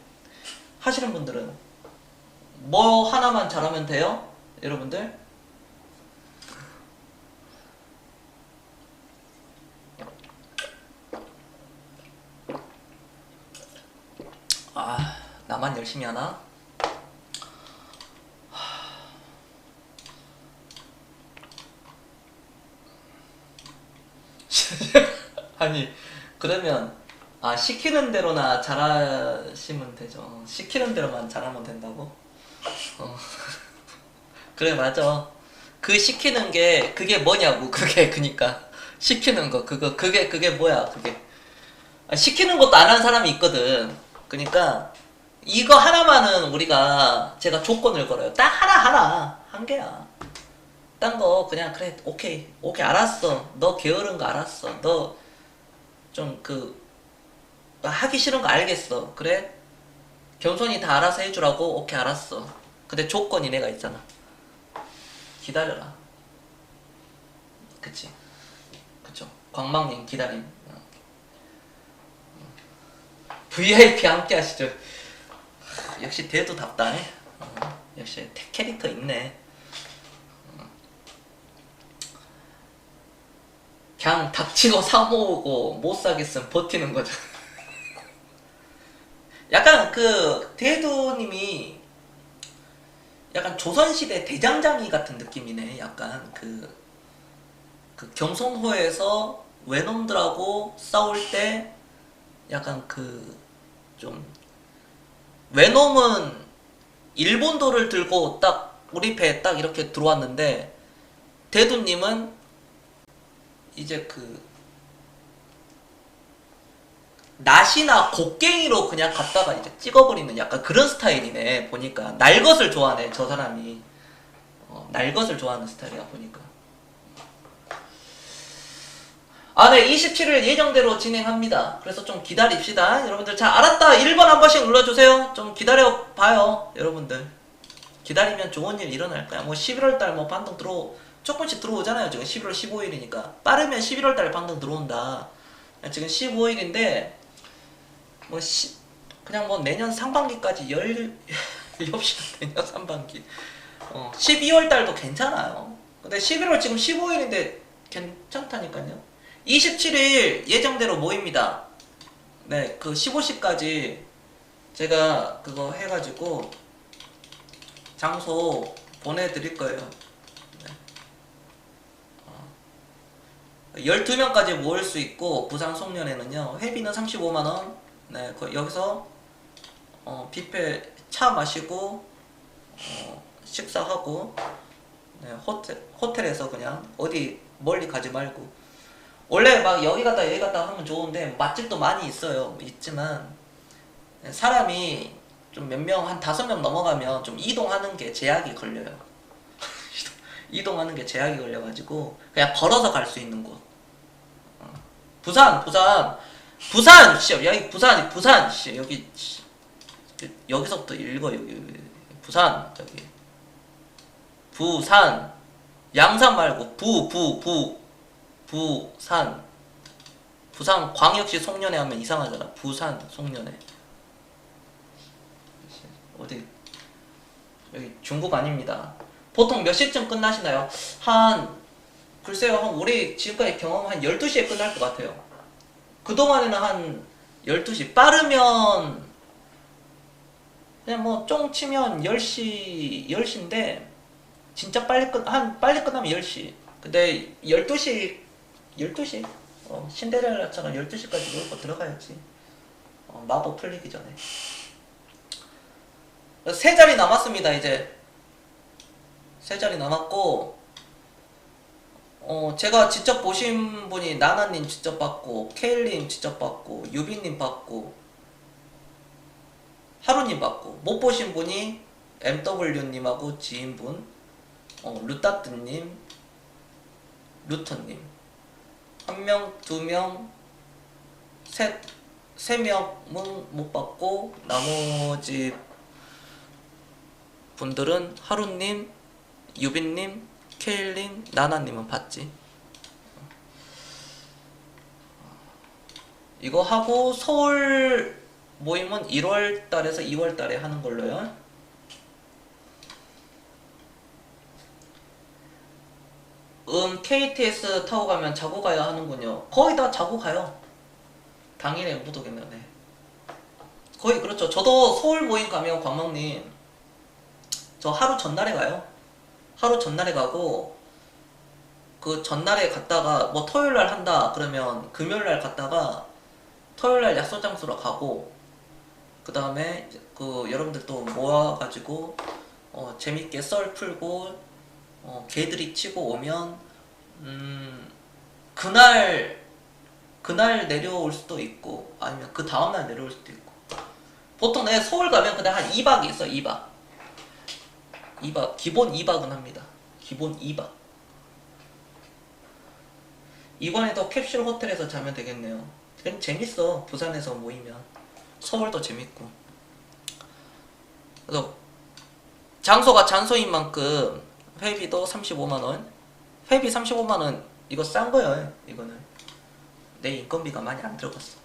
하시는 분들은 뭐 하나만 잘하면 돼요? 여러분들? 아, 나만 열심히 하나? 아니, 그러면 시키는 대로나 잘하시면 되죠. 시키는 대로만 잘하면 된다고? 그래, 맞아. 그 시키는 게 그게 뭐냐고. 그게 그니까 시키는 거 그게 뭐야? 그게 시키는 것도 안 하는 사람이 있거든. 그니까 이거 하나만은 우리가 제가 조건을 걸어요. 딱 하나 한 개야. 딴 거 그냥 그래 오케이 알았어. 너 게으른 거 알았어. 너 좀 하기 싫은 거 알겠어. 그래 겸손히 다 알아서 해주라고. 오케이 알았어. 근데 조건이 내가 있잖아. 기다려라. 그치? 그쵸? 광망님 기다림. VIP 함께 하시죠. 역시 대도답다. 역시 캐릭터 있네. 그냥 닥치고 사모으고 못 사겠으면 버티는 거죠. 약간 대도님이 약간 조선시대 대장장이 같은 느낌이네. 약간 경손호에서 외놈들하고 싸울 때 약간 좀 외놈은 일본도를 들고 딱 우리 배에 딱 이렇게 들어왔는데 대두님은 이제 낫이나 곡괭이로 그냥 갖다가 이제 찍어버리는 약간 그런 스타일이네. 보니까 날 것을 좋아하네 저 사람이. 날 것을 좋아하는 스타일이야 보니까. 네 27일 예정대로 진행합니다. 그래서 좀 기다립시다 여러분들. 자 알았다 1번 한 번씩 눌러주세요. 좀 기다려봐요 여러분들. 기다리면 좋은 일 일어날 거야. 뭐 11월달 뭐 반등 조금씩 들어오잖아요. 지금 11월 15일이니까 빠르면 11월달 반등 들어온다. 지금 15일인데 뭐 그냥 뭐 내년 상반기까지 엽시다. 내년 상반기 12월달도 괜찮아요. 근데 11월 지금 15일인데 괜찮다니까요. 27일 예정대로 모입니다. 네, 15시까지 제가 그거 해가지고 장소 보내드릴 거예요. 12명까지 모일 수 있고 부산 송년회는요 회비는 35만원. 네, 여기서 뷔페 차 마시고 식사하고 네, 호텔에서 그냥 어디 멀리 가지 말고. 원래 막 여기 갔다 여기 갔다 하면 좋은데 맛집도 많이 있지만 사람이 좀 몇 명 한 5명 넘어가면 좀 이동하는 게 제약이 걸려요. 이동하는 게 제약이 걸려가지고 그냥 걸어서 갈 수 있는 곳. 부산 씨, 여기 부산 씨, 여기서부터 읽어. 여기 부산 저기 부산 양산 말고 부산 광역시 송년회 하면 이상하잖아. 부산 송년회 어디 여기 중국 아닙니다. 보통 몇 시쯤 끝나시나요? 글쎄요, 우리 지금까지 경험 한 12시에 끝날 것 같아요. 그동안에는 한 12시, 빠르면 그냥 뭐 쫑 치면 10시인데 진짜 빨리 끝나면 10시. 근데 12시 신데렐라처럼 12시까지 놀고 들어가야지. 마법 풀리기 전에. 세 자리 남았습니다. 이제 세 자리 남았고, 제가 직접 보신 분이 나나님 직접 봤고, 케일님 직접 봤고, 유빈님 봤고, 하루님 봤고, 못 보신 분이 MW님하고 지인분, 루따뜨님, 루터님, 한 명, 두 명, 세 명은 못 봤고, 나머지 분들은 하루님, 유빈님, 케일님, 나나님은 봤지. 이거 하고 서울 모임은 1월달에서 2월달에 하는 걸로요. KTX 타고 가면 자고 가야 하는군요. 거의 다 자고 가요. 당일에 못 오겠네요. 네. 거의 그렇죠. 저도 서울 모임 가면 광명님 저 하루 전날에 가요. 하루 전날에 가고 그 전날에 갔다가 뭐 토요일날 한다 그러면 금요일날 갔다가 토요일날 약속 장소로 가고 그 다음에 그 여러분들 또 모아가지고 재밌게 썰 풀고 개들이 치고 오면 그날 내려올 수도 있고 아니면 그 다음날 내려올 수도 있고 보통 내가 서울 가면 그냥 한 2박 있어. 2박 기본 2박은 합니다. 기본 2박 이번에도 캡슐 호텔에서 자면 되겠네요. 그냥 재밌어. 부산에서 모이면 서울도 재밌고 그래서 장소가 장소인 만큼 회비도 35만원 회비 35만원 이거 싼 거예요. 이거는 내 인건비가 많이 안 들어갔어.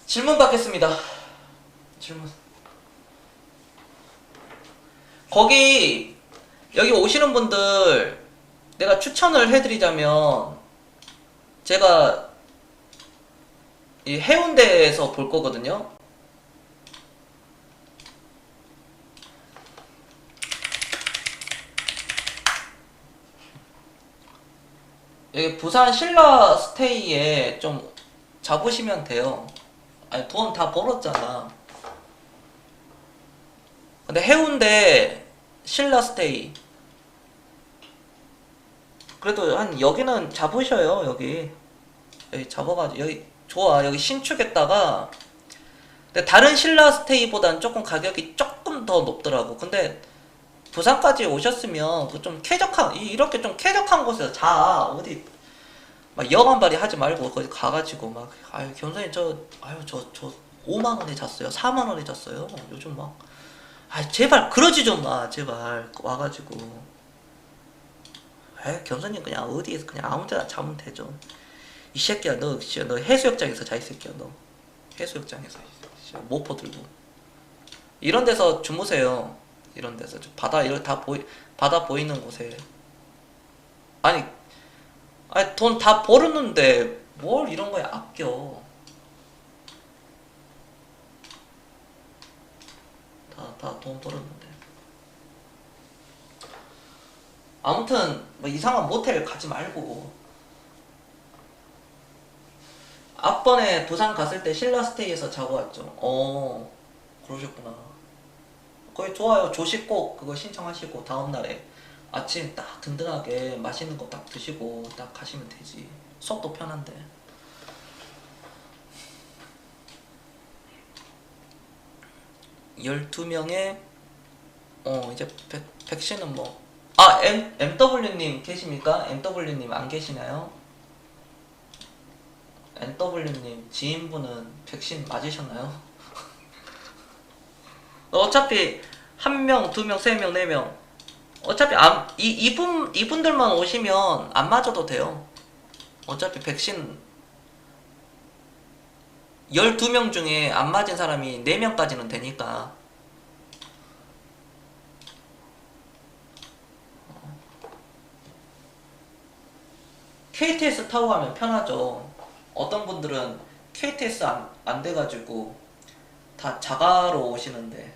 질문 받겠습니다. 질문 거기 여기 오시는 분들 내가 추천을 해드리자면 제가 이 해운대에서 볼 거거든요. 여기 부산 신라 스테이에 좀 잡으시면 돼요. 아니 돈 다 벌었잖아. 근데 해운대 신라 스테이 그래도 한 여기는 잡으셔요. 여기 잡아가지고 여기 좋아. 여기 신축했다가 근데 다른 신라 스테이보단 조금 가격이 조금 더 높더라고. 근데 부산까지 오셨으면 그 좀 쾌적한 이렇게 좀 쾌적한 곳에서 자. 어디 막 여간발이 하지 말고 거기 가가지고 막 아유 견사님 저 5만 원에 잤어요. 4만 원에 잤어요. 요즘 막 아 제발 그러지 좀 마. 제발 와가지고 견사님 그냥 어디에서 그냥 아무데나 자면 되죠. 이 새끼야 너 해수욕장에서 자. 이 새끼야 너 해수욕장에서 모포 들고 이런 데서 주무세요. 이런 데서 바다 이런 바다 보이는 곳에 아니 돈 다 벌었는데 뭘 이런 거에 아껴. 다 돈 벌었는데. 아무튼 뭐 이상한 모텔 가지 말고 앞번에 부산 갔을 때 신라스테이에서 자고 왔죠. 그러셨구나. 거기 좋아요. 조식 꼭 그거 신청하시고 다음날에 아침 딱 든든하게 맛있는 거 딱 드시고 딱 가시면 되지. 속도 편한데. 12명에 이제 백신은 뭐 MW님 계십니까? MW님 안 계시나요? MW님 지인분은 백신 맞으셨나요? 어차피 한 명, 두 명, 세 명, 네 명 어차피 이분들만 오시면 안 맞아도 돼요. 어차피 백신 12명 중에 안 맞은 사람이 4명까지는 되니까. KTX 타고 가면 편하죠. 어떤 분들은 KTX 안 돼가지고 다 자가로 오시는데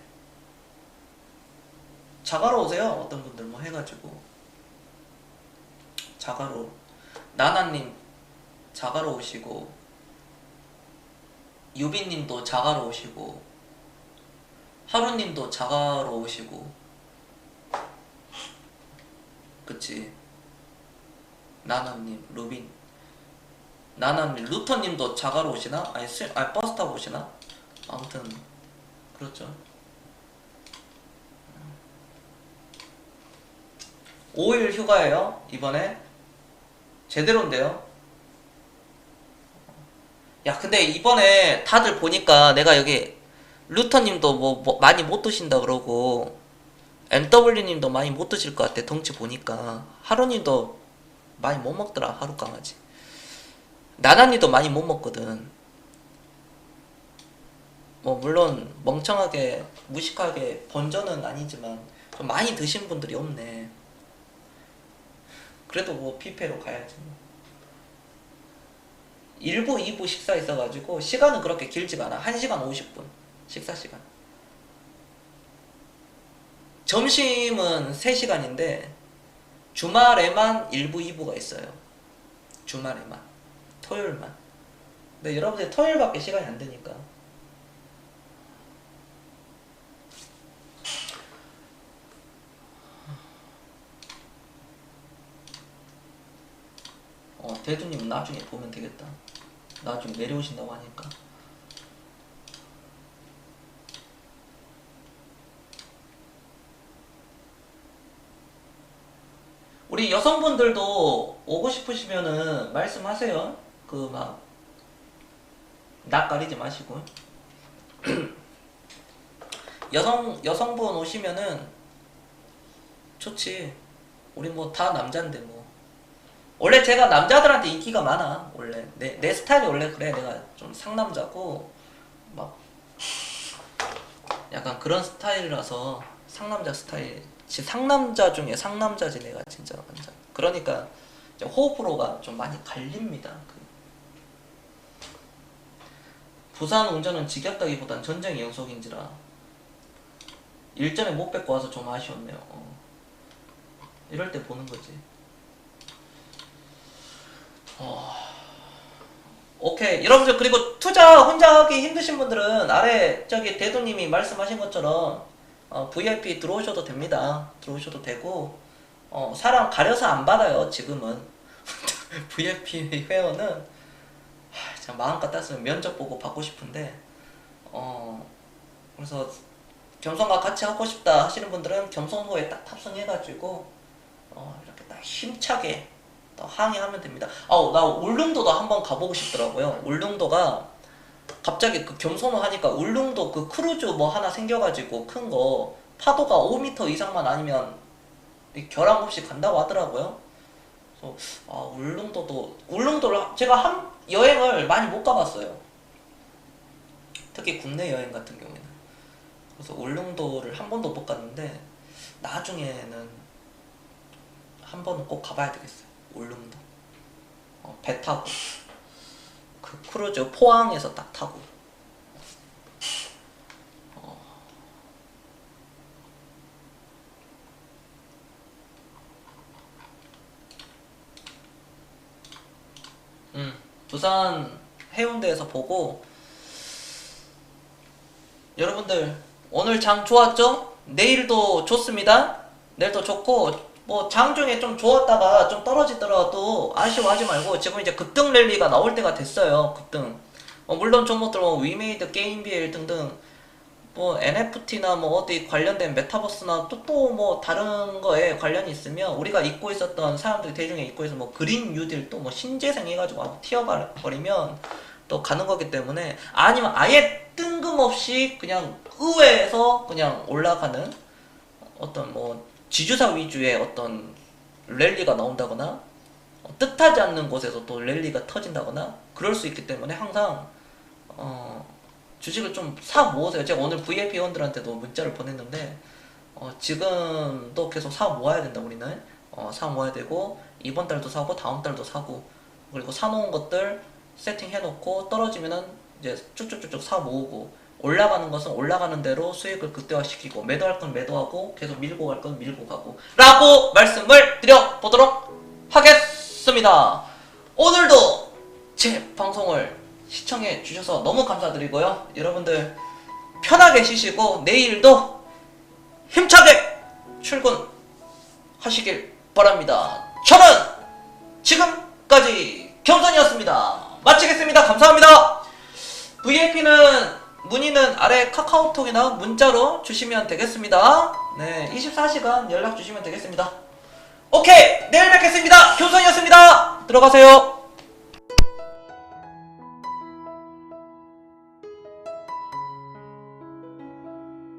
자가로 오세요. 어떤 분들 뭐 해가지고 자가로 나나님 자가로 오시고 유빈님도 자가로 오시고 하루님도 자가로 오시고, 그치. 나나님, 루빈, 나나님, 루터님도 자가로 오시나? 아니 버스 타고 오시나? 아무튼 그렇죠. 5일 휴가예요 이번에. 제대로인데요. 야 근데 이번에 다들 보니까 내가 여기 루터님도 뭐 많이 못 드신다 그러고 MW님도 많이 못 드실 것 같아. 덩치 보니까 하루님도 많이 못 먹더라. 하루 강아지. 나나님도 많이 못 먹거든. 뭐 물론 멍청하게 무식하게 번전은 아니지만 좀 많이 드신 분들이 없네. 그래도 뭐 뷔페로 가야지. 1부, 2부 식사 있어가지고 시간은 그렇게 길지가 않아. 1시간 50분 식사 시간. 점심은 3시간인데 주말에만 1부, 2부가 있어요. 주말에만. 토요일만. 근데 여러분들 토요일밖에 시간이 안 되니까. 대두님은 나중에 보면 되겠다. 나중에 내려오신다고 하니까. 우리 여성분들도 오고 싶으시면은 말씀하세요. 그 막 낯가리지 마시고. 여성분 오시면은 좋지. 우리 뭐 다 남잔데 뭐. 원래 제가 남자들한테 인기가 많아. 원래 내 스타일이 원래 그래. 내가 좀 상남자고 막 약간 그런 스타일이라서 상남자 스타일. 상남자 중에 상남자지 내가 진짜 완전. 그러니까 호불호가 좀 많이 갈립니다. 부산 운전은 지겹다기보단 전쟁의 연속인지라 일전에 못 뵙고 와서 좀 아쉬웠네요. 이럴 때 보는 거지. 오케이 여러분들, 그리고 투자 혼자 하기 힘드신 분들은 아래 저기 대도님이 말씀하신 것처럼 VIP 들어오셔도 됩니다. 들어오셔도 되고 사람 가려서 안 받아요 지금은. VIP 회원은 참 마음껏 땄으면 면접 보고 받고 싶은데 그래서 겸손과 같이 하고 싶다 하시는 분들은 겸손호에 딱 탑승해가지고 이렇게 딱 힘차게 항의하면 됩니다. 나 울릉도도 한번 가보고 싶더라고요. 울릉도가 갑자기 그 겸손호 하니까 울릉도 그 크루즈 뭐 하나 생겨가지고 큰 거 파도가 5m 이상만 아니면 결항 없이 간다고 하더라고요. 그래서 울릉도를 제가 한 여행을 많이 못 가봤어요. 특히 국내 여행 같은 경우에는. 그래서 울릉도를 한 번도 못 갔는데 나중에는 한 번은 꼭 가봐야 되겠어요. 울릉도. 배 타고 그 크루즈 포항에서 딱 타고 부산 해운대에서 보고. 여러분들 오늘 장 좋았죠? 내일도 좋습니다. 내일도 좋고 뭐 장중에 좀 좋았다가 좀 떨어지더라도 아쉬워하지 말고 지금 이제 급등 랠리가 나올 때가 됐어요. 급등. 물론 종목들 뭐 위메이드, 게임비엘 등등 뭐 NFT나 뭐 어디 관련된 메타버스나 또 뭐 다른 거에 관련이 있으면 우리가 잊고 있었던 사람들이 대중에 잊고 있어 뭐 그린 뉴딜 또 뭐 신재생 해가지고 튀어버리면 또 가는 거기 때문에, 아니면 아예 뜬금없이 그냥 의외에서 그냥 올라가는 어떤 뭐 지주사 위주의 어떤 랠리가 나온다거나 뜻하지 않는 곳에서 또 랠리가 터진다거나 그럴 수 있기 때문에 항상 주식을 좀 사 모으세요. 제가 오늘 VIP 회원들한테도 문자를 보냈는데 지금도 계속 사 모아야 된다. 우리는 사 모아야 되고 이번 달도 사고 다음 달도 사고, 그리고 사놓은 것들 세팅해놓고 떨어지면은 이제 쭉쭉쭉쭉 사 모으고, 올라가는 것은 올라가는 대로 수익을 극대화시키고 매도할 건 매도하고 계속 밀고 갈 건 밀고 가고 라고 말씀을 드려보도록 하겠습니다. 오늘도 제 방송을 시청해 주셔서 너무 감사드리고요. 여러분들 편하게 쉬시고 내일도 힘차게 출근하시길 바랍니다. 저는 지금까지 겸손이었습니다. 마치겠습니다. 감사합니다. VIP는 문의는 아래 카카오톡이나 문자로 주시면 되겠습니다. 네, 24시간 연락 주시면 되겠습니다. 오케이, 내일 뵙겠습니다. 겸손이었습니다. 들어가세요.